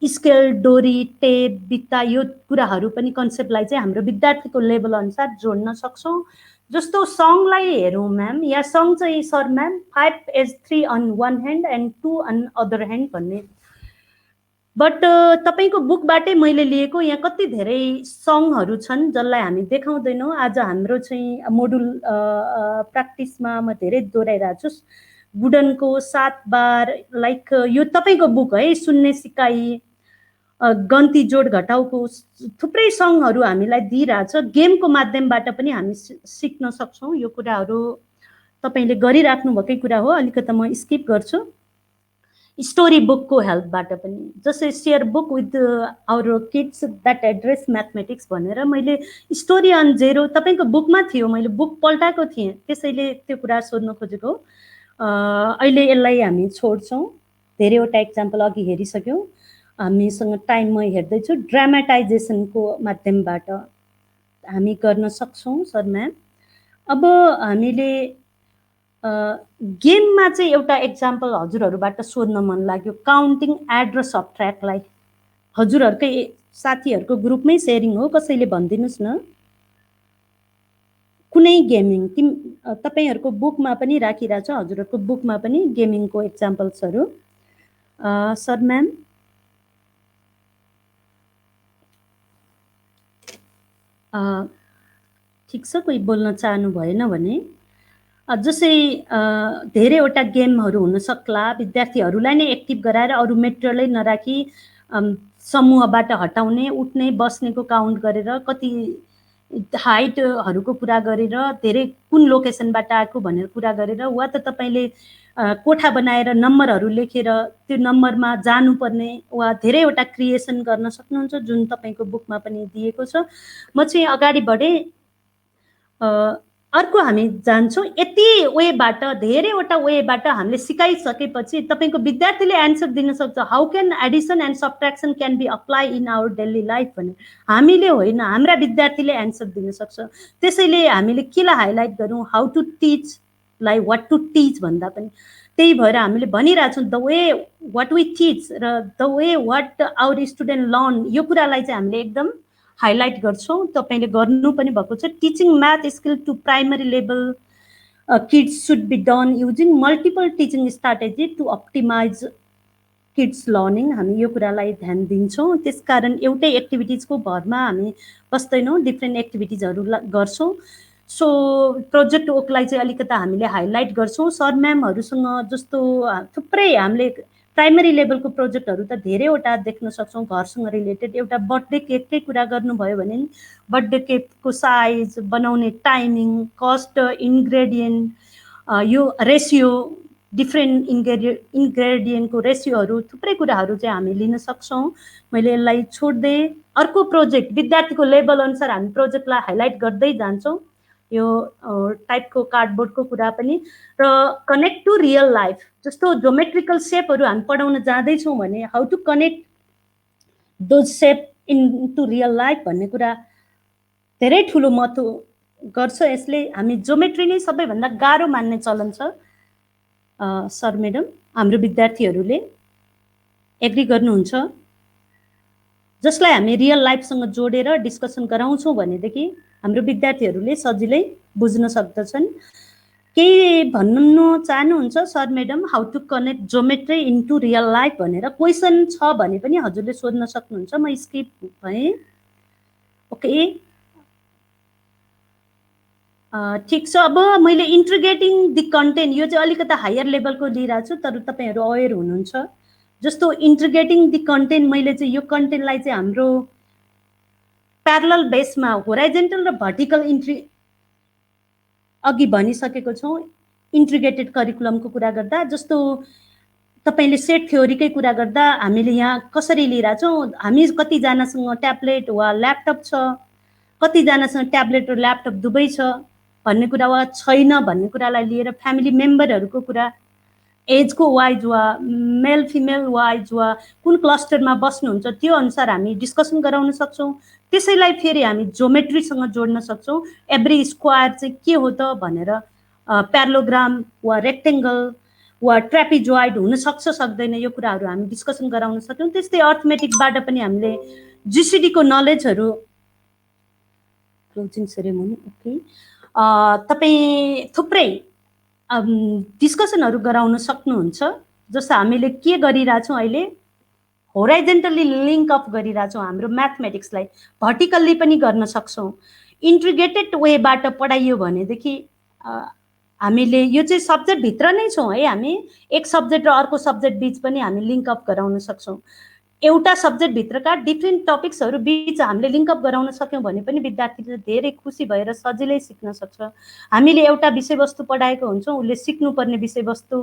स्केल, डोरी, टेप, बित्ता यो कुराहरू पनि कन्सेप्टलाई चाहिँ हाम्रो विद्यार्थीको लेभल अनुसार जोड्न सक्छौँ। जस्तो सङलाई हेरौँ म्याम, या सङ चाहिँ sir ma'am 5 is 3 on one hand and 2 on other hand भन्ने बट तपाईँको बुकबाटै मैले लिएको यहाँ कति धेरै सङहरू छन् जसलाई हामी देखाउँदैनौँ। आज हाम्रो चाहिँ मोडुल प्र्याक्टिसमा म धेरै दोहोऱ्याइरहेको छु। गुडनको 7 बार लाइक यो तपाईँको बुक है, सुन्ने सिकाइ, गन्ती जोड घटाउको थुप्रै सङहरू हामीलाई दिइरहेछ। गेमको माध्यमबाट पनि हामी सिक्न सक्छौँ। यो कुराहरू तपाईँले गरिराख्नु भएकै कुरा हो। अलिकति म स्किप गर्छु। स्टोरी बुकको हेल्पबाट पनि, जस्तै share book with our kids that address mathematics भनेर मैले स्टोरी अन जेरो तपाईँको बुकमा थियो, मैले बुक पल्टाएको थिएँ, त्यसैले त्यो कुरा सोध्न खोजेको। अहिले यसलाई हामी छोड्छौँ। धेरैवटा इक्जाम्पल अघि हेरिसक्यौँ। हामीसँग टाइम म हेर्दैछु। ड्रामाटाइजेसनको माध्यमबाट हामी गर्न सक्छौँ सर म्याम। अब हामीले गेममा चाहिँ एउटा एक्जाम्पल हजुरहरूबाट सोध्न मन लाग्यो, काउन्टिङ, एड र सबट्र्याक्टलाई। हजुरहरूकै साथीहरूको ग्रुपमै सेयरिङ हो, कसैले भनिदिनुहोस् न। कुनै गेमिङ तपाईँहरूको बुकमा पनि राखिरहेको छ, हजुरहरूको बुकमा पनि गेमिङको एक्जाम्पल्सहरू। सर म्याम ठिक छ, कोही बोल्न चाहनु भएन भने जस्तै धेरैवटा गेमहरू हुन सक्ला। विद्यार्थीहरूलाई नै एक्टिभ गराएर अरू मेटेरियलै नराखी समूहबाट हटाउने, उठ्ने बस्नेको काउन्ट गरेर, कति हाइटहरूको कुरा गरेर, धेरै कुन लोकेसनबाट आएको भनेर कुरा गरेर, वा त तपाईँले कोठा बनाएर नम्बरहरू लेखेर त्यो नम्बरमा जानुपर्ने वा धेरैवटा क्रिएसन गर्न सक्नुहुन्छ, जुन तपाईँको बुकमा पनि दिएको छ। म चाहिँ अगाडि बढेँ। अर्को हामी जान्छौँ। यति वेबाट, धेरैवटा वेबाट हामीले सिकाइसकेपछि तपाईँको विद्यार्थीले एन्सर दिन सक्छ, how can addition and subtraction can be apply in our daily life भनेर। हामीले होइन, हाम्रा विद्यार्थीले एन्सर दिन सक्छ। त्यसैले हामीले केलाई हाइलाइट गरौँ, हाउ टु टिच लाई वाट टु टिच भन्दा पनि त्यही भएर हामीले भनिरहेछौँ, the way what we teach र the way what our student learn, यो कुरालाई चाहिँ हामीले एकदम हाइलाइट गर्छौँ। तपाईँले गर्नु पनि भएको छ। Teaching math skill to primary level kids should be done using multiple teaching strategy to optimize kids learning. हामी यो कुरालाई ध्यान दिन्छौँ। त्यसकारण एउटै एक्टिभिटिजको भरमा हामी बस्दैनौँ, डिफ्रेन्ट एक्टिभिटिजहरू गर्छौँ। सो प्रोजेक्ट वर्कलाई चाहिँ अलिकति हामीले हाइलाइट गर्छौँ। सर म्यामहरूसँग जस्तो थुप्रै हामीले प्राइमरी लेभलको प्रोजेक्टहरू त धेरैवटा देख्न सक्छौँ घरसँग रिलेटेड। एउटा बर्थडे केककै कुरा गर्नुभयो भने बर्थडे केकको साइज, बनाउने टाइमिङ, कस्ट, इन्ग्रेडियन्ट, यो रेसियो, डिफ्रेन्ट इन्ग्रेडियन्टको रेसियोहरू, थुप्रै कुराहरू चाहिँ हामी लिन सक्छौँ। मैले यसलाई छोड्दै अर्को प्रोजेक्ट विद्यार्थीको लेभल अनुसार हामी प्रोजेक्टलाई हाइलाइट गर्दै जान्छौँ। यो टाइपको कार्डबोर्डको कुरा पनि र कनेक्ट टु रियल लाइफ, जस्तो जोमेट्रिकल सेपहरू हामी पढाउन जाँदैछौँ भने how to connect those shape into real life भन्ने कुरा धेरै ठुलो महत्त्व गर्छ। यसले हामी जोमेट्री नै सबैभन्दा गाह्रो मान्ने चलन छ। सर म्याडम, हाम्रो विद्यार्थीहरूले एग्री गर्नुहुन्छ? जसलाई हामी रियल लाइफसँग जोडेर डिस्कसन गराउँछौँ भनेदेखि हाम्रो विद्यार्थीहरूले सजिलै बुझ्न सक्दछन्। केही भन्नु चाहनुहुन्छ sir madam, how to connect geometry into real life भनेर? क्वेसन छ भने पनि हजुरले सोध्न सक्नुहुन्छ। म स्किप भएँ। ओके, ठिक छ। अब मैले इन्टिग्रेटिङ दि कन्टेन्ट, यो चाहिँ अलिकति हायर लेभलको लिइरहेको छु, तर तपाईँहरू अवेर हुनुहुन्छ। जस्तो इन्टिग्रेटिङ दि कन्टेन्ट, मैले चाहिँ यो कन्टेन्टलाई चाहिँ हाम्रो प्यारलल बेसमा होराइजेन्टल र भर्टिकल अघि भनिसकेको छौँ। इन्टिग्रेटेड करिकुलमको कुरा गर्दा, जस्तो तपाईँले सेट थ्योरीकै कुरा गर्दा हामीले यहाँ कसरी लिइरहेछौँ, हामी कतिजनासँग ट्याब्लेट वा ल्यापटप छ, कतिजनासँग ट्याब्लेट र ल्यापटप दुवै छ भन्ने कुरा वा छैन भन्ने कुरालाई लिएर फ्यामिली मेम्बरहरूको कुरा, एजको वाइज वा मेल फिमेल वाइज वा कुन क्लस्टरमा बस्नुहुन्छ त्यो अनुसार हामी डिस्कसन गराउन सक्छौँ। त्यसैलाई फेरि हामी जोमेट्रीसँग जोड्न सक्छौँ। एभ्री स्क्वायर चाहिँ के हो त भनेर, प्यारलोग्राम वा रेक्टेङ्गल वा ट्र्यापिजोइड हुनसक्छ सक्दैन, यो कुराहरू हामी डिस्कसन गराउन सक्छौँ। त्यस्तै अर्थमेटिकबाट पनि हामीले जिसिडीको नलेजहरू, क्लोजिङ सेरेमोनी, ओके, तपाईँ थुप्रै डिस्कसनहरू गराउन सक्नुहुन्छ। जस्तो हामीले के गरिरहेछौँ अहिले, होराइजेन्टली लिङ्क अप गरिरहेको छौँ हाम्रो म्याथमेटिक्सलाई, भर्टिकल्ली पनि गर्न सक्छौँ। इन्टिग्रेटेड वेबाट पढाइयो भनेदेखि हामीले यो चाहिँ सब्जेक्टभित्र नै छौँ है, हामी एक सब्जेक्ट र अर्को सब्जेक्ट बिच पनि हामी लिङ्क अप गराउन सक्छौँ। एउटा सब्जेक्टभित्रका डिफ्रेन्ट टपिक्सहरू बिच हामीले लिङ्क अप गराउन सक्यौँ भने पनि विद्यार्थीले धेरै खुसी भएर सजिलै सिक्न सक्छ। हामीले एउटा विषयवस्तु पढाएको हुन्छौँ, उसले सिक्नुपर्ने विषयवस्तु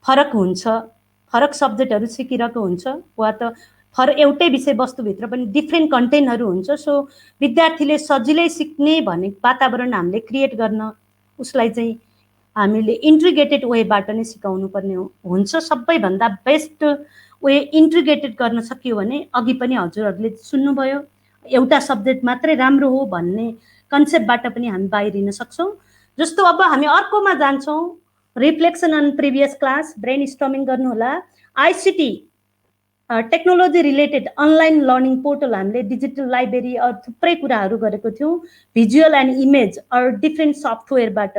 फरक हुन्छ, फरक सब्जेक्टहरू सिकिरहेको हुन्छ, वा त एउटै विषयवस्तुभित्र पनि डिफ्रेन्ट कन्टेन्टहरू हुन्छ। सो विद्यार्थीले सजिलै सिक्ने भन्ने वातावरण हामीले क्रिएट गर्न उसलाई चाहिँ हामीले इन्टिग्रेटेड वेबाट नै सिकाउनु पर्ने हुन्छ। सबैभन्दा बेस्ट वे इन्टिग्रेटेड गर्न सकियो भने, अघि पनि हजुरहरूले सुन्नुभयो, एउटा सब्जेक्ट मात्रै राम्रो हो भन्ने कन्सेप्टबाट पनि हामी बाहिरिन सक्छौँ। जस्तो अब हामी अर्कोमा जान्छौँ, reflection on previous class, brainstorming गर्नुहोला। ICT technology related online learning portal हामीले डिजिटल लाइब्रेरी अरू थुप्रै कुराहरू गरेको थियौँ, भिजुअल एन्ड इमेज अरू डिफ्रेन्ट सफ्टवेयरबाट।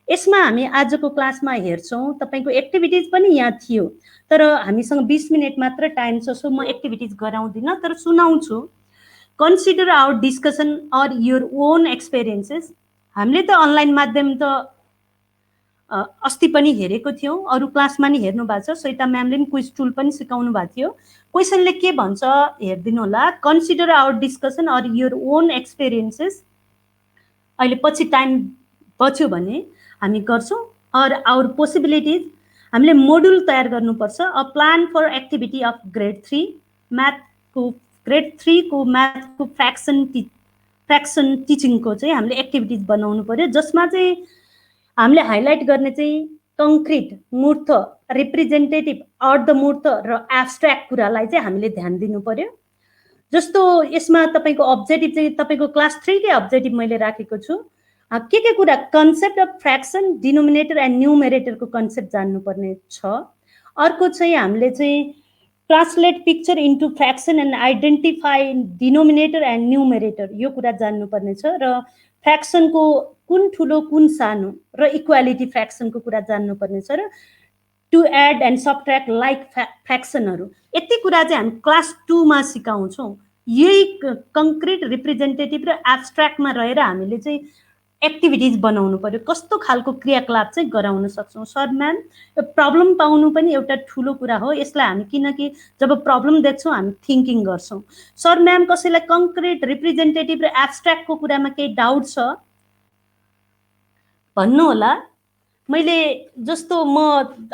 यसमा हामी आजको क्लासमा हेर्छौँ, तपाईँको एक्टिभिटिज पनि यहाँ थियो, तर हामीसँग 20 मिनट मात्र टाइम छ, सो म एक्टिभिटिज गराउँदिनँ तर सुनाउँछु। Consider our discussion or your own experiences. हामीले त अनलाइन माध्यम त अस्ति पनि हेरेको थियौँ, अरू क्लासमा नि हेर्नु भएको छ, सविता म्यामले पनि क्विज टुल पनि सिकाउनु भएको थियो। क्वेसनले के भन्छ हेरिदिनु होला। Consider our discussion or your own experiences. अहिले पछि टाइम बच्यो भने हामी गर्छौँ। अर आवर पोसिबिलिटिज, हामीले मोड्युल तयार गर्नुपर्छ। A plan for activity of grade 3 म्याथको, ग्रेड 3 को म्याथको फ्र्याक्सन टिचिङको चाहिँ हामीले एक्टिभिटिज बनाउनु पर्यो, जसमा चाहिँ हामीले हाइलाइट गर्ने चाहिँ कङ्क्रिट, मूर्त, रिप्रेजेन्टेटिभ, अर्ध मूर्त र एब्स्ट्र्याक्ट कुरालाई चाहिँ हामीले ध्यान दिनु पर्यो। जस्तो यसमा तपाईँको अब्जेक्टिभ चाहिँ तपाईँको क्लास 3 कै अब्जेक्टिभ मैले राखेको छु। के कुरा, concept of fraction, denominator and न्युमेरेटरको कन्सेप्ट जान्नुपर्ने छ। अर्को चाहिँ हामीले चाहिँ translate picture into fraction and identify denominator and numerator, यो कुरा जान्नुपर्ने छ। र फ्र्याक्सनको कुन ठुलो कुन सानो र इक्वालिटी फ्र्याक्सनको कुरा जान्नुपर्ने छ। र to add and subtract like फ्र्याक्सनहरू, यति कुरा चाहिँ हामी क्लास 2 मा सिकाउँछौँ। यही कङ्क्रिट, रिप्रेजेन्टेटिभ र एब्स्ट्र्याक्टमा रहेर हामीले चाहिँ एक्टिभिटिज बनाउनु पर्यो, कस्तो खालको क्रियाकलाप चाहिँ गराउन सक्छौँ। सर म्याम, प्रब्लम पाउनु पनि एउटा ठुलो कुरा हो, यसलाई हामी किनकि जब प्रब्लम देख्छौँ हामी थिङ्किङ गर्छौँ। सर म्याम, कसैलाई कङ्क्रिट, रिप्रेजेन्टेटिभ र एब्स्ट्र्याक्टको कुरामा केही डाउट छ भन्नुहोला। मैले जस्तो म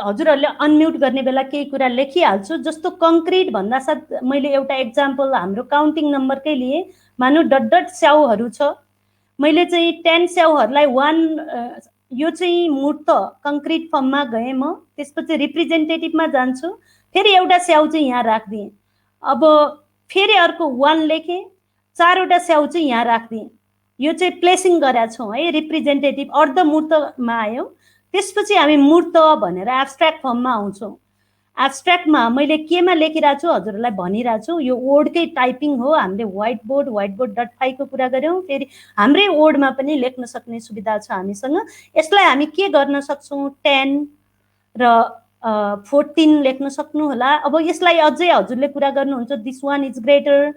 हजुरहरूले अनम्युट गर्ने बेला केही कुरा लेखिहाल्छु। जस्तो कङ्क्रिट भन्दा साथ मैले एउटा एक्जाम्पल हाम्रो काउन्टिङ नम्बरकै लिए। मानौँ डट स्याउहरू छ, मैले चाहिँ 10 स्याउहरूलाई 1, यो चाहिँ मूर्त कङ्क्रिट फर्ममा गएँ म, त्यसपछि रिप्रेजेन्टेटिभमा जान्छु, फेरि एउटा स्याउ चाहिँ यहाँ राखिदिएँ। अब फेरि अर्को 1 लेखेँ, 4वटा स्याउ चाहिँ यहाँ राखिदिएँ। यो चाहिँ प्लेसिङ गरेका छौँ है, रिप्रेजेन्टेटिभ अर्ध मूर्तमा आयौँ। त्यसपछि हामी मूर्त भनेर एब्स्ट्र्याक्ट फर्ममा आउँछौँ। एब्स्ट्र्याक्टमा मैले केमा लेखिरहेको छु हजुरहरूलाई भनिरहेको छु, यो वर्डकै टाइपिङ हो। हामीले व्हाइट बोर्ड .5 को कुरा गऱ्यौँ, फेरि हाम्रै वर्डमा पनि लेख्न सक्ने सुविधा छ हामीसँग। यसलाई हामी के गर्न सक्छौँ, 10 र 14 लेख्न सक्नु होला। अब यसलाई अझै हजुरले कुरा गर्नुहुन्छ, this one is greater,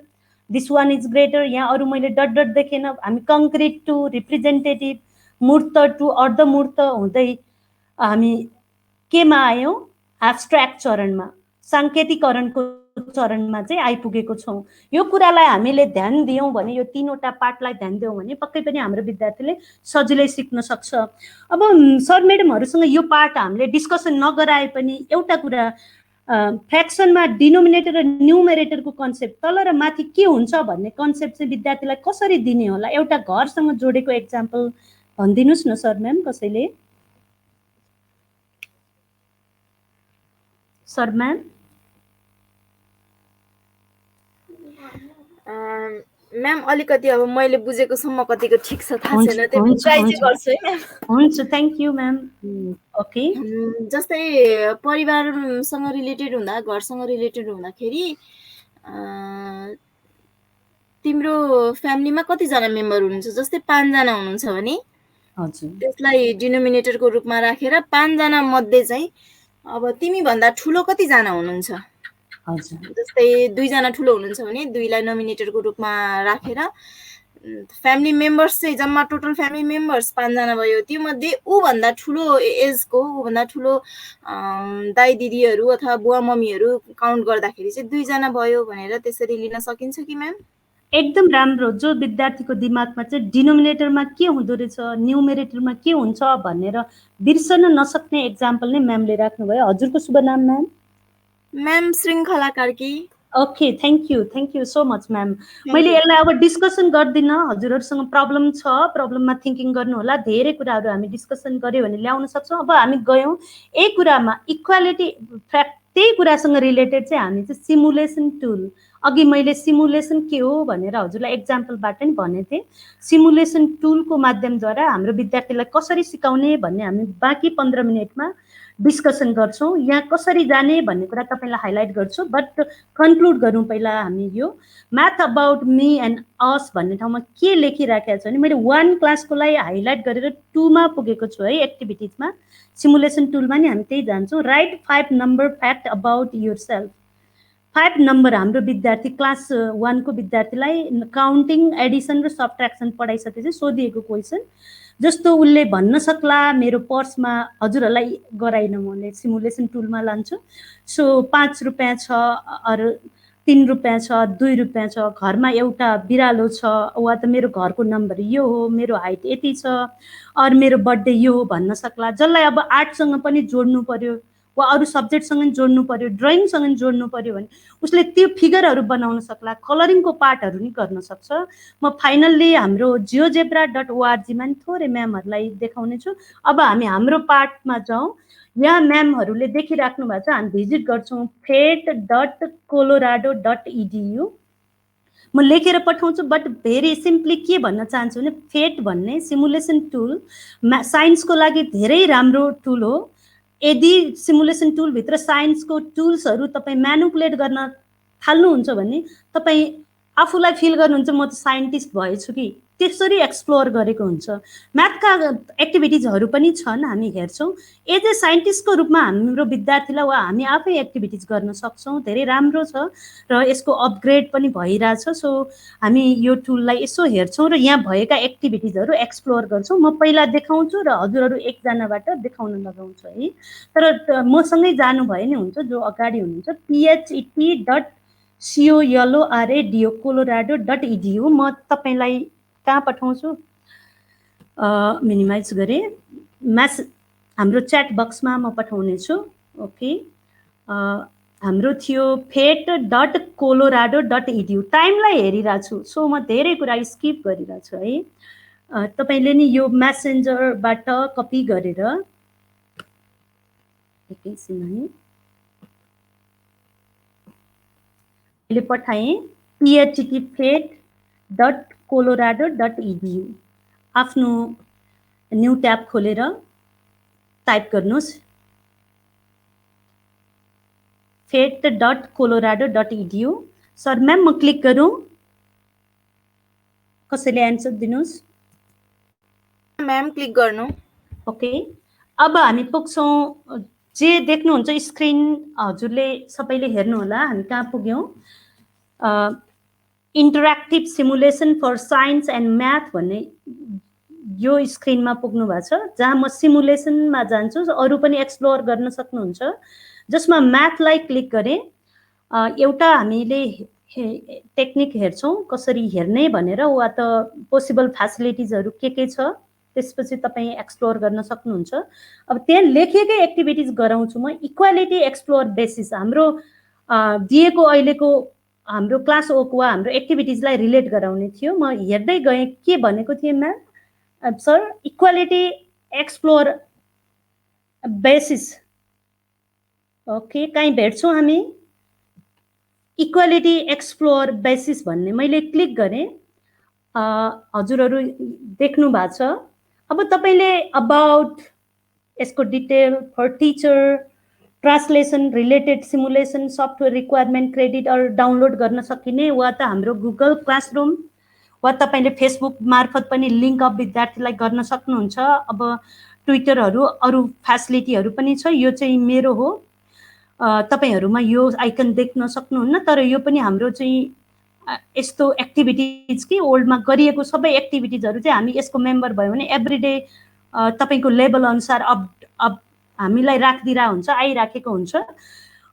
this one is greater. यहाँ अरू मैले डट देखेन। हामी कङ्क्रिट टु रिप्रेजेन्टेटिभ, मूर्त टु अर्धमूर्त हुँदै हामी केमा आयौँ, एब्स्ट्र्याक्ट चरणमा, साङ्केतिकरणको चरणमा चाहिँ आइपुगेको छौँ। यो कुरालाई हामीले ध्यान दियौँ भने, यो 3वटा पार्टलाई ध्यान दियौँ भने पक्कै पनि हाम्रो विद्यार्थीले सजिलै सिक्न सक्छ। अब सर म्याडमहरूसँग यो पार्ट हामीले डिस्कसन नगराए पनि एउटा कुरा, फ्र्याक्सनमा डिनोमिनेटर र न्युमेरेटरको कन्सेप्ट तल र माथि के हुन्छ भन्ने कन्सेप्ट चाहिँ विद्यार्थीलाई कसरी दिने होला, एउटा घरसँग जोडेको एक्जाम्पल भनिदिनुहोस् न सर म्याम कसैले। Sir ma'am. म्याम अलिकति अब मैले बुझेकोसम्म कतिको ठिक छ थाहा छैन, त्यो ट्राई चाहिँ गर्छु है म्याम। हुन्छ, थ्याङ्क यू म्याम। ओके, जस्तै परिवारसँग रिलेटेड हुँदा, घरसँग रिलेटेड हुँदाखेरि तिम्रो फ्यामिलीमा कतिजना मेम्बर हुनुहुन्छ, जस्तै 5 जना हुनुहुन्छ भने त्यसलाई डिनोमिनेटरको रूपमा राखेर 5 जना मध्ये चाहिँ अब तिमी भन्दा ठुलो कतिजना हुनुहुन्छ, हजुर जस्तै 2 जना ठुलो हुनुहुन्छ भने 2 लाई नोमिनेटरको रूपमा राखेर फ्यामिली मेम्बर्स चाहिँ जम्मा टोटल फ्यामिली मेम्बर्स 5 जना भयो, त्यो मध्ये ऊ भन्दा ठुलो एजको, ऊ भन्दा ठुलो दाइ दिदीहरू अथवा बुवा मम्मीहरू काउन्ट गर्दाखेरि चाहिँ 2 जना भयो भनेर त्यसरी लिन सकिन्छ कि म्याम? एकदम राम्रो। जो विद्यार्थीको दिमागमा चाहिँ डिनोमिनेटरमा के हुँदो रहेछ, न्युमेरेटरमा के हुन्छ भनेर बिर्सन नसक्ने एक्जाम्पल नै म्यामले राख्नुभयो। हजुरको शुभ नाम म्याम? म्याम श्रृङ्खला Karki. Okay, thank you so much ma'am. मैले यसलाई अब डिस्कसन गर्दिनँ, हजुरहरूसँग प्रब्लम छ, प्रब्लममा थिङ्किङ गर्नु होला। धेरै कुराहरू हामी डिस्कसन गऱ्यो भने ल्याउन सक्छौँ। अब हामी गयौँ एक कुरामा, इक्वालिटी फ्याक्ट, त्यही कुरासँग रिलेटेड चाहिँ हामी चाहिँ सिमुलेसन टुल, अघि मैले सिमुलेसन के हो भनेर हजुरलाई एक्जाम्पलबाट नि भनेको थिएँ। सिमुलेसन टुलको माध्यमद्वारा हाम्रो विद्यार्थीलाई कसरी सिकाउने भन्ने हामी बाँकी 15 मिनटमा डिस्कसन गर्छौँ। यहाँ कसरी जाने भन्ने कुरा तपाईँलाई हाइलाइट गर्छु, बट कन्क्लुड गरौँ पहिला हामी यो म्याथ अबाउट मी एन्ड अस भन्ने ठाउँमा के लेखिराखेको छ भने मैले 1 क्लासको लागि हाइलाइट गरेर 2 मा पुगेको छु है। एक्टिभिटिजमा सिमुलेसन टुलमा नि हामी त्यही जान्छौँ। Write 5 number fact about yourself. 5 number हाम्रो विद्यार्थी क्लास 1 को विद्यार्थीलाई काउन्टिङ, एडिसन र सब्ट्र्याक्सन पढाइसकेपछि सोधिएको क्वेसन, जस्तो उसले भन्न सक्ला मेरो पर्समा, हजुरहरूलाई गराइन मैले सिमुलेसन टुलमा लान्छु। सो 5 रुपियाँ छ, अरू 3 रुपियाँ छ, 2 रुपियाँ छ, घरमा एउटा बिरालो छ, वा त मेरो घरको नम्बर यो हो, मेरो हाइट यति छ, अरू मेरो बर्थडे यो हो भन्न सक्ला। जसलाई अब आर्टसँग पनि जोड्नु पर्यो वा अरू सब्जेक्टसँग जोड्नु पर्यो, ड्रइङसँग जोड्नु पर्यो भने उसले त्यो फिगरहरू बनाउन सक्ला, कलरिङको पार्टहरू नि गर्न सक्छ। म फाइनल्ली हाम्रो geogebra.org मा नि थोरै म्यामहरूलाई देखाउने छु। अब हामी हाम्रो पार्टमा जाउँ। यहाँ म्यामहरूले देखिराख्नु भएको छ, हामी भिजिट गर्छौँ fet.colorado.edu। म लेखेर पठाउँछु, बट भेरी सिम्पली के भन्न चाहन्छु भने फेट भन्ने सिमुलेसन टुल साइन्सको लागि धेरै राम्रो टुल हो। यदि सिमुलेसन टुलभित्र साइन्सको टुल्सहरू तपाईँ म्यानुपुलेट गर्न थाल्नुहुन्छ भने तपाईँ आफूलाई फिल गर्नुहुन्छ म त साइन्टिस्ट भएछु कि, त्यसरी एक्सप्लोर गरेको हुन्छ। म्याथका एक्टिभिटिजहरू पनि छन्, हामी हेर्छौँ। एज ए साइन्टिस्टको रूपमा हाम्रो विद्यार्थीलाई वा हामी आफै एक्टिभिटिज गर्न सक्छौँ। धेरै राम्रो छ र यसको अपग्रेड पनि भइरहेछ। सो हामी यो टुललाई यसो हेर्छौँ र यहाँ भएका एक्टिभिटिजहरू एक्सप्लोर गर्छौँ। म पहिला देखाउँछु र हजुरहरू एकजनाबाट देखाउन लगाउँछु है। तर मसँगै जानुभयो नि हुन्छ, जो अगाडि हुनुहुन्छ phet.colorado.edu। म तपाईँलाई कहाँ पठाउँछु, मिनिमाइज गरेँ, हाम्रो च्याट बक्समा म पठाउने छु। ओके, हाम्रो थियो fet.colorado.edu। टाइमलाई हेरिरहेको छु, सो म धेरै कुरा स्किप गरिरहेको छु है। तपाईँले नि यो मेसेन्जरबाट कपी गरेर एकैछिन है, मैले पठाएँ phet.colorado.edu। आफ्नो न्यू ट्याब खोलेर टाइप गर्नुहोस् fet.colorado.edu। सर म्याम म क्लिक गरौँ, कसैले एन्सर दिनुहोस्। म्याम क्लिक गर्नु। ओके, अब हामी पुग्छौँ, जे देख्नुहुन्छ स्क्रिन हजुरले सबैले हेर्नु होला। हामी कहाँ पुग्यौँ, interactive simulation for science and math भन्ने यो स्क्रिनमा पुग्नु भएको छ, जहाँ म सिमुलेसनमा जान्छु। अरू पनि एक्सप्लोर गर्न सक्नुहुन्छ। जसमा म्याथलाई क्लिक गरेँ, एउटा हामीले टेक्निक हेर्छौँ कसरी हेर्ने भनेर, वा त पोसिबल फेसिलिटिजहरू के छ, त्यसपछि तपाईँ एक्सप्लोर गर्न सक्नुहुन्छ। अब त्यहाँ लेखेकै एक्टिभिटिज गराउँछु म। इक्वालिटी एक्सप्लोर बेसिस हाम्रो दिएको अहिलेको हाम्रो क्लास ओक वा हाम्रो एक्टिभिटिजलाई रिलेट गराउने थियो। म हेर्दै गएँ के भनेको थिएँ ma'am, sir equality explore basis. Okay, कहीँ भेट्छौँ हामी इक्वालिटी एक्सप्लोर बेसिस भन्ने, मैले क्लिक गरेँ, हजुरहरू देख्नु भएको छ। अब तपाईँले अबाउट, यसको detail, for teacher, translation, related simulation, software requirement, credit अरू डाउनलोड गर्न सकिने, वा त हाम्रो गुगल क्लासरुम वा तपाईँले फेसबुक मार्फत पनि लिङ्क अप विद्यार्थीलाई गर्न सक्नुहुन्छ। अब ट्विटरहरू, अरू फेसिलिटीहरू पनि छ। यो चाहिँ मेरो हो। तपाईहरुमा यो आइकन देख्न सक्नुहुन्न, तर यो पनि हाम्रो चाहिँ यस्तो एक्टिभिटिज कि ओल्डमा गरिएको सबै एक्टिभिटिजहरु चाहिँ हामी यसको मेम्बर भयो भने एभ्रीडे तपाईको लेभल अनुसार अप हामीलाई राखिदिरा हुन्छ, आइराखेको हुन्छ।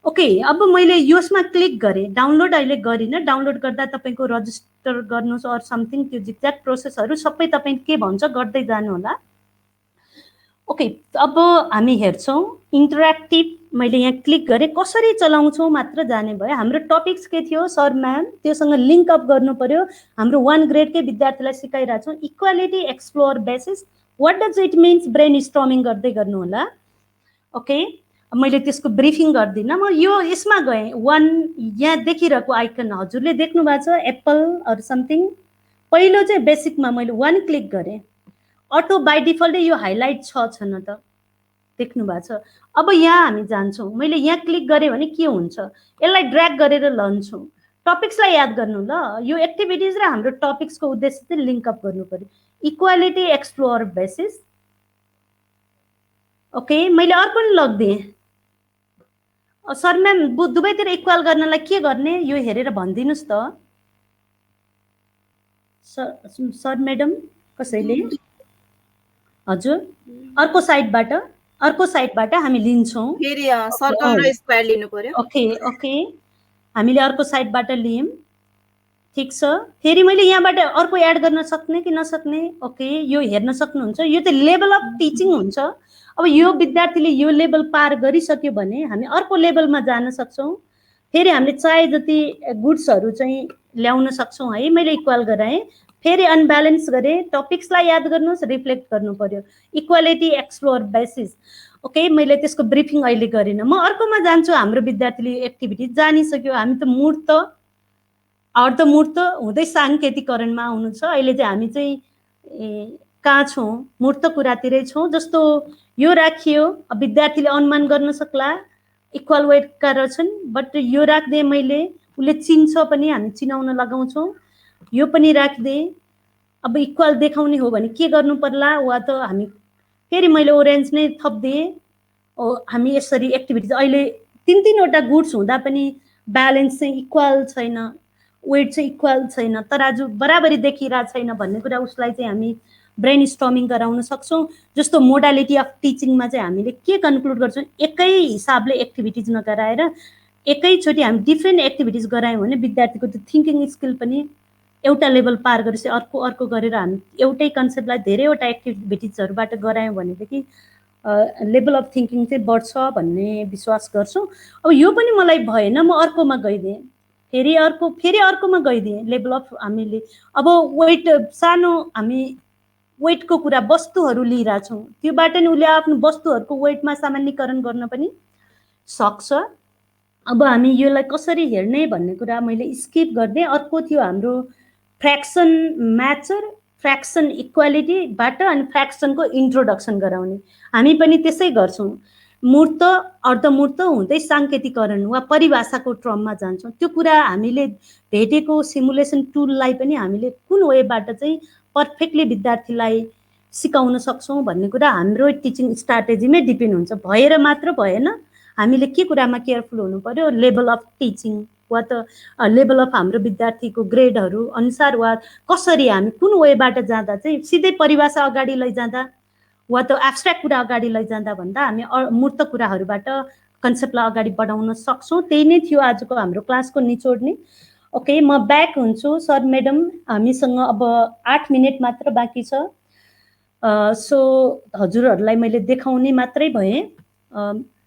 ओके, अब मैले यसमा क्लिक गरेँ, डाउनलोड अहिले गरिन, डाउनलोड गर्दा तपाईको रजिस्टर गर्नुस् अर समथिङ, त्यो एक्ज्याक्ट प्रोसेसहरु सबै तपाई के भन्छ गर्दै जानु होला। ओके, अब हामी हेर्छौं इन्टरेक्टिभ, मैले यहाँ क्लिक गरेँ, कसरी चलाउँछौं मात्र जाने भयो। हाम्रो टपिक्स के थियो सर म्याम, त्योसँग लिंक अप गर्नु पर्यो। हाम्रो 1 ग्रेड के विद्यार्थीलाई सिकाइरा छौं equality explore basis, what does it means brain storming गर्दै गर्नु होला। ओके, मैले त्यसको ब्रिफिङ गर्दिन, म यो यसमा गएँ। 1 यहाँ देखिरहेको आइकन हजुरले देख्नु भएको छ एप्पल अर समथिङ, पहिलो चाहिँ बेसिकमा मैले 1 क्लिक गरेँ, अटो बाइ डिफल्ट यो हाइलाइट छ न त, देख्नु भएको छ। अब यहाँ हामी जान्छौं, मैले यहाँ क्लिक गरेँ भने के हुन्छ, यसलाई ड्र्याग गरेर लन्छौं। टपिक्सलाई याद गर्नु ल, यो एक्टिभिटिज र हाम्रो टपिक्सको उद्देश्य चाहिँ लिंक अप गर्नु पर्यो। इक्वालिटी एक्सप्लोर बेसिस, ओके, मैले अर्को पनि लग्दिएँ। सर म्याम दुवैतिर इक्वल गर्नलाई के गर्ने, यो हेरेर भनिदिनुस् त सर म्याडम कसैले। हजुर, अर्को साइडबाट हामी लिन्छौं, फेरि सर्कल र स्क्वायर लिनु पर्यो। ओके ओके, हामीले अर्को साइडबाट लियौं, ठीक छ। फेरि मैले यहाँबाट अर्को एड गर्न सक्ने कि नसक्ने, ओके, यो हेर्न सक्नुहुन्छ। यो चाहिँ लेभल अफ टिचिङ हुन्छ। अब यो विद्यार्थीले यो लेभल पार गरिसक्यो भने हामी अर्को लेभलमा जान सक्छौं। फेरि हामीले चाहे जति गुड्सहरु चाहिँ ल्याउन सक्छौं है। मैले इक्वल गराएँ, फेरि अनब्यालेन्स गरे, टपिक्सलाई याद गर्नुस्, रिफ्लेक्ट गर्नु पर्यो, इक्वालिटी एक्सप्लोर बेसिस। ओके, मैले त्यसको ब्रिफिङ अहिले गरिन, म अर्कोमा जान्छु। हाम्रो विद्यार्थीले एक्टिभिटी जानिसक्यो, हामी त मूर्त हुँदै सांकेतिकरणमा आउनु छ। अहिले चाहिँ हामी चाहिँ कहाँ छौं, मूर्त कुरातिरै छौं। जस्तो यो राखियो, अब विद्यार्थीले अनुमान गर्न सक्ला इक्वल वेटका रहेछन्, बट यो राख्दे मैले, उसले चिन्छ पनि, हामी चिनाउन लगाउँछौं। यो पनि राख्दे, अब इक्वल देखाउने हो भने के गर्नु पर्ला, वा त हामी फेरि मैले ओरेन्ज नै थप्दिए। हामी यसरी एक्टिभिटिज अहिले 3 वटा गुड्स हुँदा पनि ब्यालेन्स चाहिँ इक्वल छैन, वेट चाहिँ इक्वल छैन, तराजु बराबरी देखिरा छैन भन्ने कुरा उसलाई चाहिँ हामी ब्रेन स्टर्मिङ गराउन सक्छौं। जस्तो मोडालिटी अफ टिचिङमा चाहिँ हामीले के कन्क्लुड गर्छौं, एकै हिसाबले एक्टिभिटिज नगराएर एकैचोटि हामी डिफ्रेन्ट एक्टिभिटिज गरायौं भने विद्यार्थीको त्यो थिंकिङ स्किल पनि एउटा लेभल पार गरेपछि अर्को गरेर हामी एउटै कन्सेप्टलाई धेरैवटा एक्टिभिटिजहरुबाट गरायौं भनेदेखि लेभल अफ थिंकिङ चाहिँ बढ्छ भन्ने विश्वास गर्छौं। अब यो पनि मलाई भएन, म अर्कोमा गइदिएँ, फेरि अर्कोमा गइदिएँ। लेभल अफ हामीले अब वेट सानो, हामी वेटको कुरा वस्तुहरु लिइरा छौं, त्योबाट नि उले आफ्नो वस्तुहरुको वेटमा सामान्यीकरण गर्न पनि सक्छ। अब हामी योलाई कसरी हेर्ने भन्ने कुरा मैले स्किप गर्दै। अर्को थियो हाम्रो फ्र्याक्सन म्याचर, फ्र्याक्सन इक्वालिटीबाट अनि फ्र्याक्सनको इन्ट्रोडक्सन गराउने। हामी पनि त्यसै गर्छौं, मूर्त अर्धमूर्त हुँदै सांकेतिकरण वा परिभाषाको क्रममा जान्छौं। त्यो कुरा हामीले भेटेको सिमुलेसन टुललाई पनि हामीले कुन वेबाट चाहिँ पर्फेक्टली विद्यार्थीलाई सिकाउन सक्छौं भन्ने कुरा हाम्रो टिचिङ स्ट्र्याटेजीमै डिपेन्ड हुन्छ। भएर मात्र भएन, हामीले के कुरामा केयरफुल हुनु पर्यो, लेभल अफ टिचिङ वा त लेभल अफ हाम्रो विद्यार्थीको ग्रेडहरु अनुसार, वा कसरी हामी कुन वेबाट जाँदा चाहिँ सिधै परिभाषा अगाडि लैजाँदा वा त एब्स्ट्र्याक्ट कुरा अगाडि लैजाँदा भन्दा हामी मूर्त कुराहरुबाट कन्सेप्टलाई अगाडि बढाउन सक्छौं। त्यही नै थियो आजको हाम्रो क्लासको निचोड नै। ओके, म ब्याक हुन्छु। सर म्याडम, हामीसँग अब 8 मिनेट मात्र बाँकी छ। सो हजुरहरुलाई मैले देखाउने मात्रै भए।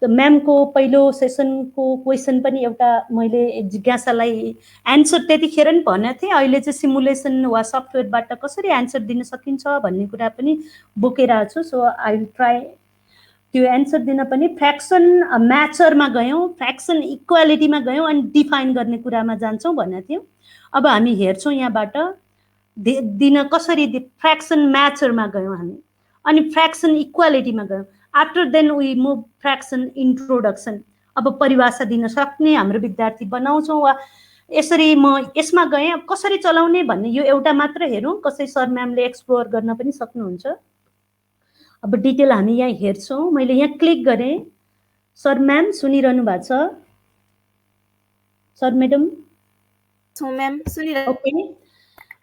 म्यामको पहिलो सेसनको क्वेशन पनि एउटा मैले जिज्ञासालाई एन्सर त्यतिखेर नि भनेको थिएँ। अहिले चाहिँ सिमुलेसन वा सफ्टवेयरबाट कसरी एन्सर दिन सकिन्छ भन्ने कुरा पनि बोकेर छु। सो आई विल ट्राई त्यो एन्सर दिन पनि। फ्र्याक्सन म्याचरमा गयौं, फ्र्याक्सन इक्वालिटीमा गयौं अनि डिफाइन गर्ने कुरामा जान्छौं भनेको थियौं। अब हामी हेर्छौं यहाँबाट दिन कसरी फ्र्याक्सन म्याचरमा गयौं हामी, अनि फ्र्याक्सन इक्वालिटीमा गयौं। After then we move fraction introduction. अब परिभाषा दिन सक्ने हाम्रो विद्यार्थी बनाउँछौं। वा यसरी म यसमा गएँ, अब कसरी चलाउने भन्ने यो एउटा मात्र हेरौं, कसै सर म्यामले एक्सप्लोर गर्न पनि सक्नुहुन्छ। अब डिटेल हामी यहाँ हेर्छौं। मैले यहाँ क्लिक गरेँ, सर म्याम सुनिरहनु भएको छ? Sir madam? छौँ म्याम, सुनिरहेको। ओके,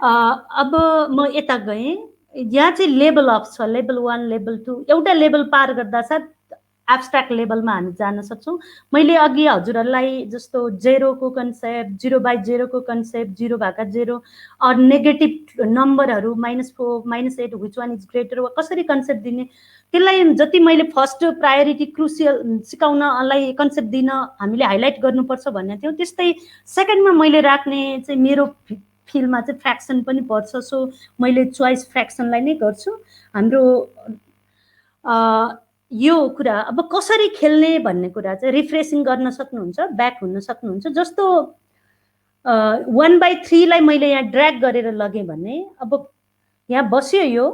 अब म यता गएँ। यहाँ चाहिँ लेभल अफ छ, लेभल 1, लेभल 2। एउटा लेभल पार गर्दा साथ एब्स्ट्र्याक्ट लेभलमा हामी जान सक्छौँ। मैले अघि हजुरहरूलाई जस्तो 0 को कन्सेप्ट, 0/0 को कन्सेप्ट, 0/0 अर नेगेटिभ नम्बरहरू -4, -8 विच वान इज ग्रेटर वा कसरी कन्सेप्ट दिने, त्यसलाई जति मैले फर्स्ट प्रायोरिटी क्रुसियल सिकाउनलाई कन्सेप्ट दिन हामीले हाइलाइट गर्नुपर्छ भन्ने थियो, त्यस्तै सेकेन्डमा मैले राख्ने चाहिँ मेरो फिल्डमा चाहिँ फ्र्याक्सन पनि पर्छ। सो मैले चोइस फ्र्याक्सनलाई नै गर्छु। हाम्रो यो कुरा अब कसरी खेल्ने भन्ने कुरा चाहिँ रिफ्रेसिङ गर्न सक्नुहुन्छ, ब्याक हुन सक्नुहुन्छ। जस्तो 1/3 लाई मैले यहाँ ड्र्याग गरेर लगेँ भने अब यहाँ बस्यो यो।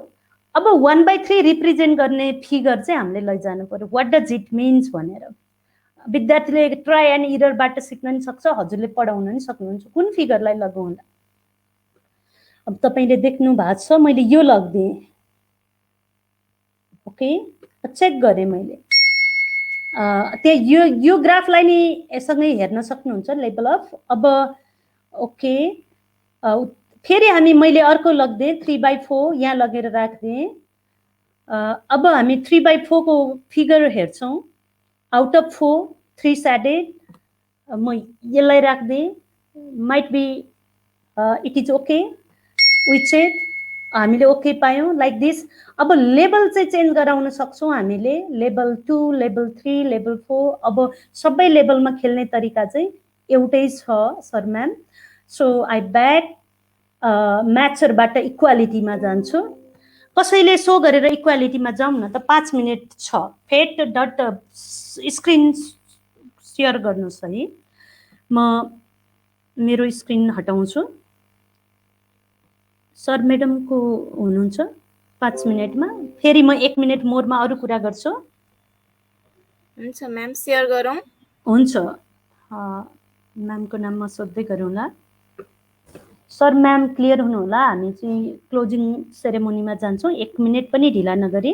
अब 1/3 रिप्रेजेन्ट गर्ने फिगर चाहिँ हामीले लैजानु पर्यो। वाट डज इट मिन्स भनेर विद्यार्थीले ट्राई एन्ड इररबाट सिक्न नि सक्छ, हजुरले पढाउन नि सक्नुहुन्छ। कुन फिगरलाई लगाउँला? अब तपाईले देख्नु भएको छ, मैले यो लगिदिएँ। ओके, चेक गरेँ मैले। त्यहाँ यो ग्राफलाई नि यससँगै हेर्न सक्नुहुन्छ, लेभल अफ। अब ओके, फेरि मैले अर्को लगिदिएँ 3/4, यहाँ लगेर राखिदिएँ। अब हामी 3/4 को फिगर हेर्छौँ। Out of 4, 3 shaded. म यसलाई राख्दिएँ। Might be it is okay, we check. हामीले ओके पायौँ, लाइक दिस। अब लेभल चाहिँ चेन्ज गराउन सक्छौँ हामीले, लेभल 2, लेभल 3, लेभल 4। अब सबै लेभलमा खेल्ने तरिका चाहिँ एउटै छ sir ma'am. So I back म्याचरबाट इक्वालिटीमा जान्छु। कसैले सो गरेर इक्वालिटीमा जाउँ न त, 5 मिनट छ। फेट डट स्क्रिन सेयर गर्नुहोस् है। म मेरो स्क्रिन हटाउँछु। सर म्याडमको हुनुहुन्छ 5 मिनटमा, फेरि म 1 मिनट मोरमा अरू कुरा गर्छु। हुन्छ म्याम, सेयर गरौँ। हुन्छ, म्यामको नाम म सोध्दै गरौँला। सर म्याम क्लियर हुनुहोला, हामी चाहिँ क्लोजिङ सेरेमोनीमा जान्छौँ। 1 मिनट पनि ढिला नगरी।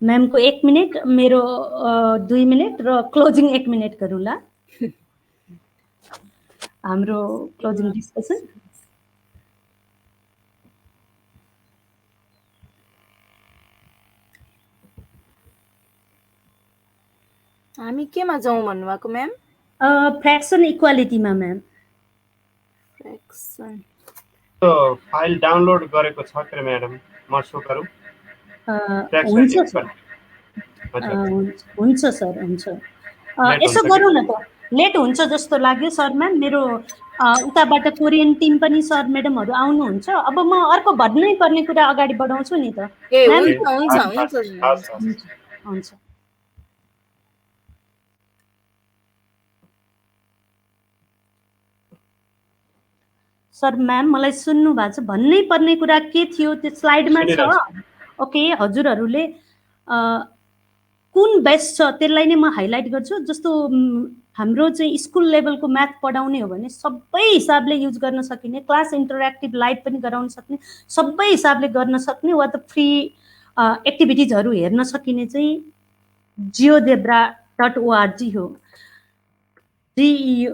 म्यामको 1 मिनट, मेरो 2 मिनट र क्लोजिङ 1 मिनट गरौँला हाम्रो क्लोजिङ डिस्कसन। हामी केमा जाउँ भन्नुभएको म्याम? फ्र्याक्सन इक्वालिटीमा म्याम। फ्र्याक्सन फाइल डाउनलोड गरेको छ के म्याडम? म सो गरौँ? हुन्छ सर, हुन्छ सर, हुन्छ। यसो गरौँ न त, लेट हुन्छ जस्तो लाग्यो सर म्याम। मेरो उताबाट कोरियन टिम पनि सर म्याडमहरू आउनुहुन्छ। अब म अर्को भन्नै पर्ने कुरा अगाडि बढाउँछु नि त। हुन्छ। सर म्याम मलाई सुन्नु भएको छ? भन्नै पर्ने कुरा के थियो त्यो स्लाइडमा छ। ओके, हजुरहरूले कुन बेस्ट छ त्यसलाई नै म हाइलाइट गर्छु। जस्तो हाम्रो चाहिँ स्कुल लेभलको म्याथ पढाउने हो भने सबै हिसाबले युज गर्न सकिने, क्लास इन्टरेक्टिभ लाइभ पनि गराउन सक्ने, सबै हिसाबले गर्न सक्ने वा त फ्री एक्टिभिटिजहरू हेर्न सकिने चाहिँ जियोजेब्रा.org हो।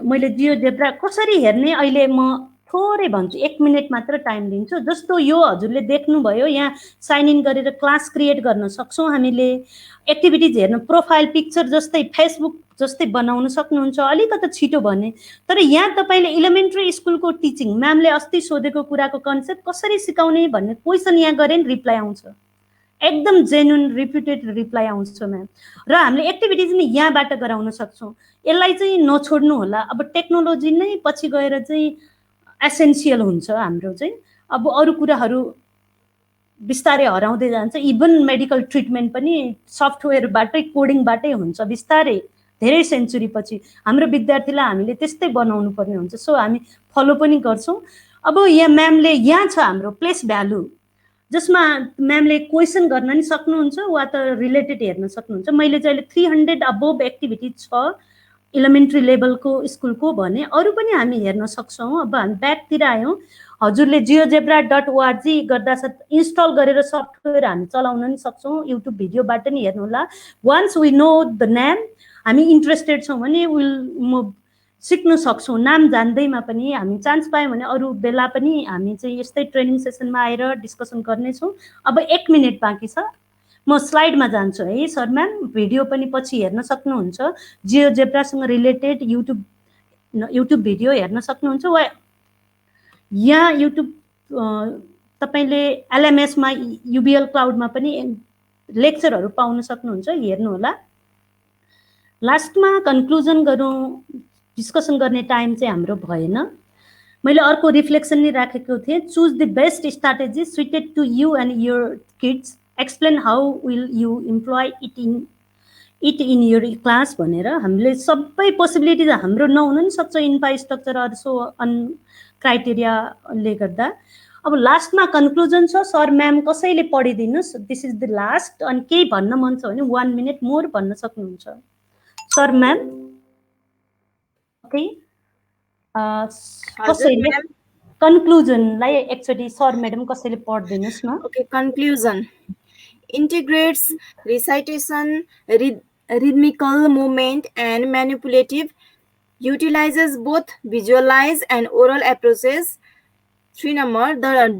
मैले जियोजेब्रा कसरी हेर्ने अहिले म थोरै भन्छु, 1 मिनट मात्र टाइम दिन्छु। जस्तो यो हजुरले देख्नुभयो, यहाँ साइन इन गरेर क्लास क्रिएट गर्न सक्छौँ हामीले। एक्टिभिटिज हेर्न प्रोफाइल पिक्चर जस्तै फेसबुक जस्तै बनाउन सक्नुहुन्छ, अलिकति छिटो भने। तर यहाँ तपाईँले इलिमेन्ट्री स्कुलको टिचिङ, म्यामले अस्ति सोधेको कुराको कन्सेप्ट कसरी सिकाउने भन्ने क्वेसन यहाँ गरेँ, रिप्लाई आउँछ। एकदम जेन्युन रिप्युटेड रिप्लाई आउँछ म्याम। र हामीले एक्टिभिटिज नि यहाँबाट गराउन सक्छौँ। यसलाई चाहिँ नछोड्नु होला। अब टेक्नोलोजी नै पछि गएर चाहिँ एसेन्सियल हुन्छ हाम्रो चाहिँ। अब अरू कुराहरू बिस्तारै हराउँदै जान्छ। इभन मेडिकल ट्रिटमेन्ट पनि सफ्टवेयरबाटै, कोडिङबाटै हुन्छ बिस्तारै। धेरै सेन्चुरी पछि हाम्रो विद्यार्थीलाई हामीले त्यस्तै बनाउनु पर्ने हुन्छ। सो हामी फलो पनि गर्छौँ। अब यहाँ म्यामले, यहाँ छ हाम्रो प्लेस भ्यालु, जसमा म्यामले क्वेसन गर्न नि सक्नुहुन्छ वा त रिलेटेड हेर्न सक्नुहुन्छ। मैले चाहिँ अहिले 300 अबोभ एक्टिभिटी छ इलिमेन्ट्री लेभलको स्कुलको भने, अरू पनि हामी हेर्न सक्छौँ। अब हामी ब्याकतिर आयौँ। हजुरले geogebra.org गर्दा इन्स्टल गरेर सफ्टवेयर हामी चलाउन नि सक्छौँ, युट्युब भिडियोबाट नि हेर्नुहोला। Once we know the name, हामी इन्ट्रेस्टेड छौँ भने म सिक्न सक्छौँ। नाम जान्दैमा पनि हामी चान्स पायौँ भने अरू बेला पनि हामी चाहिँ यस्तै ट्रेनिङ सेसनमा आएर डिस्कसन गर्नेछौँ। अब 1 मिनट बाँकी छ, म स्लाइडमा जान्छु है सर म्याम। भिडियो पनि पछि हेर्न सक्नुहुन्छ, जियोजेब्रासँग रिलेटेड युट्युब भिडियो हेर्न सक्नुहुन्छ। वा यहाँ युट्युब तपाईँले एलएमएसमा युबिएल क्लाउडमा पनि लेक्चरहरू पाउन सक्नुहुन्छ, हेर्नुहोला। लास्टमा कन्क्लुजन गरौँ, डिस्कसन गर्ने टाइम चाहिँ हाम्रो भएन। मैले अर्को रिफ्लेक्सन नि राखेको थिएँ, choose the best strategy suited to you and your kids, explain how will you employ it in your class भनेर। हामीले सबै पोसिबिलिटिज हाम्रो नहुन नि सक्छ इन्फ्रास्ट्रक्चर अर सो अन क्राइटेरियाले गर्दा। अब लास्टमा कन्क्लुजन छ, सर म्याम कसैले पढिदिनुहोस्, दिस इज द लास्ट। अनि केही भन्न मन छ भने 1 मिनट मोर भन्न सक्नुहुन्छ सर म्याम। ओके, कसैले कन्क्लुजनलाई एकचोटि सर म्याडम कसैले पढिदिनुहोस् न। Okay, conclusion integrates recitation, rhythmical movement and manipulative, utilizes both visualize and oral approaches. 3 number,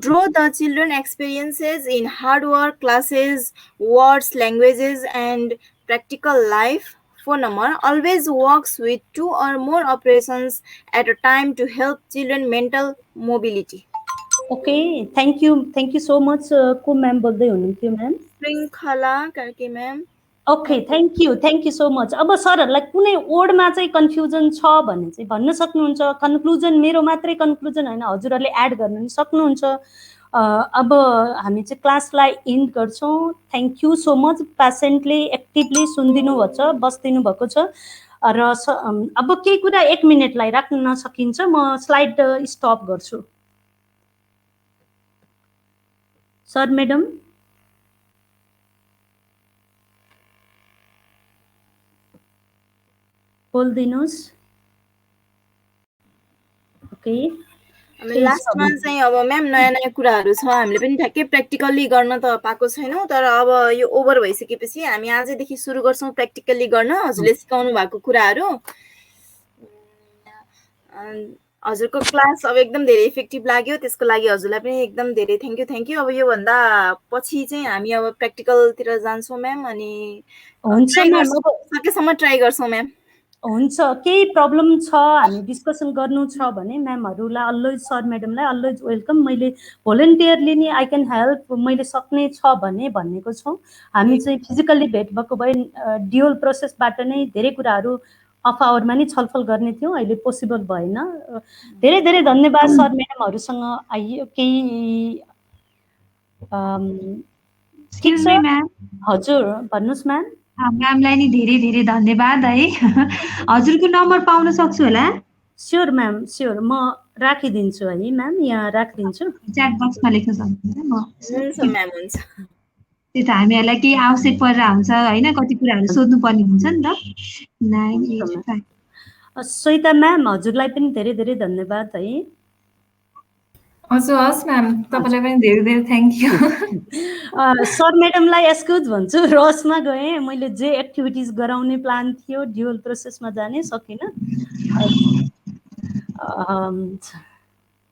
draw the children experiences in hard work, classes, words, languages and practical life. 4 number, always works with 2 or more operations at a time to help children mental mobility. Okay, thank you so much. को म्याम बोल्दै हुनुहुन्थ्यो म्याम? श्रृङ्खला Karki ma'am. Okay, thank you so much. अब सरहरूलाई कुनै वर्डमा चाहिँ कन्फ्युजन छ भने चाहिँ भन्न सक्नुहुन्छ। कन्क्लुजन मेरो मात्रै कन्क्लुजन होइन, हजुरहरूले एड गर्न नि सक्नुहुन्छ। अब हामी चाहिँ क्लासलाई इन्ड गर्छौँ। Thank you so much, patiently actively सुनिदिनु भएको छ, बसिदिनु भएको छ। र अब केही कुरा 1 मिनटलाई राख्न सकिन्छ। म स्लाइड स्टप गर्छु। सर मैडम, बोलिदिनुहोस्। ओके, लास्टमा चाहिँ अब म्याम नयाँ नयाँ कुराहरू छ, हामीले पनि ठ्याक्कै प्र्याक्टिकल्ली गर्न त पाएको छैनौँ, तर अब यो ओभर भइसकेपछि हामी आजदेखि सुरु गर्छौँ प्र्याक्टिकल्ली गर्न हजुरले सिकाउनु भएको कुराहरू। हजुरको क्लास अब एकदम धेरै इफेक्टिभ लाग्यो, त्यसको लागि हजुरलाई पनि एकदम धेरै थ्याङ्क यू। अब योभन्दा पछि चाहिँ हामी अब प्र्याक्टिकलतिर जान्छौँ म्याम, अनि हुन्छ म्याम, सकेसम्म ट्राई गर्छौँ म्याम। हुन्छ, केही प्रब्लम छ हामी डिस्कसन गर्नु छ भने म्यामहरूलाई अलवेज, सर म्याडमलाई अलवेज वेलकम। मैले भोलिन्टियरली नि आई क्यान हेल्प, मैले सक्ने छ भने भनेको छौँ। हामी चाहिँ फिजिकल्ली भेट भएको भए ड्युअल प्रोसेसबाट नै धेरै कुराहरू अफ आवरमा नि छलफल गर्ने थियौँ, अहिले पोसिबल भएन। धेरै धेरै धन्यवाद सर म्याडमहरूसँग आइयो। केही हजुर भन्नुहोस् म्याम। म्यामलाई नि धेरै धेरै धन्यवाद है। हजुरको नम्बर पाउन सक्छु होला? स्योर म्याम, स्योर, म राखिदिन्छु है म्याम, यहाँ राखिदिन्छु, च्याट बक्समा लेख्न सक्नुहुन्छ। म हुन्छ म्याम, हुन्छ। त्यो त हामीहरूलाई केही आवश्यक परेर हुन्छ होइन, कति कुराहरू सोध्नुपर्ने हुन्छ नि त। श्वेता म्याम, हजुरलाई पनि धेरै धेरै धन्यवाद है। हजुर, हस् म्याम, तपाईँलाई पनि धेरै धेरै थ्याङ्क यू। सर म्याडमलाई एक्सक्युज भन्छु, रसमा गएँ, मैले जे एक्टिभिटिज गराउने प्लान थियो ड्युअल प्रोसेसमा जाने सकिनँ।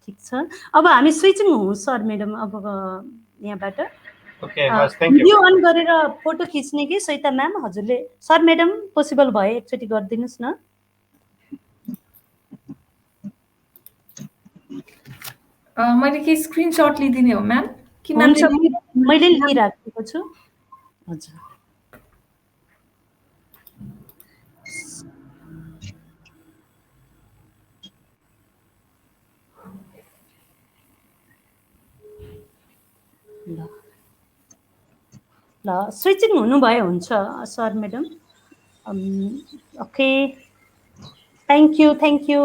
ठिक छ, अब हामी स्विचिङ हौँ सर म्याडम। अब यहाँबाट भिडियो अन गरेर फोटो खिच्ने कि श्वेता म्याम? हजुरले सर म्याडम पोसिबल भए एकचोटि गरिदिनुहोस् न। मैले के स्क्रिनशट लिदिने हो म्याम कि मैले लिइराखेको छु। हजुर, ल स्विचिङ हुनुभयो हुन्छ sir madam. Okay, thank you.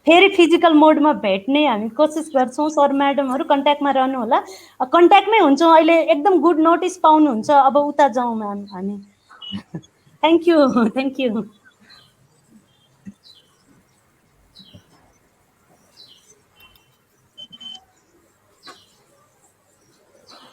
फेरि फिजिकल मोडमा भेट्ने हामी कोसिस गर्छौँ। सर म्याडमहरू कन्ट्याक्टमा रहनु होला, कन्ट्याक्टमै हुन्छौँ। अहिले एकदम गुड नोटिस पाउनुहुन्छ। अब उता जाउँ म्याम हामी। Thank you.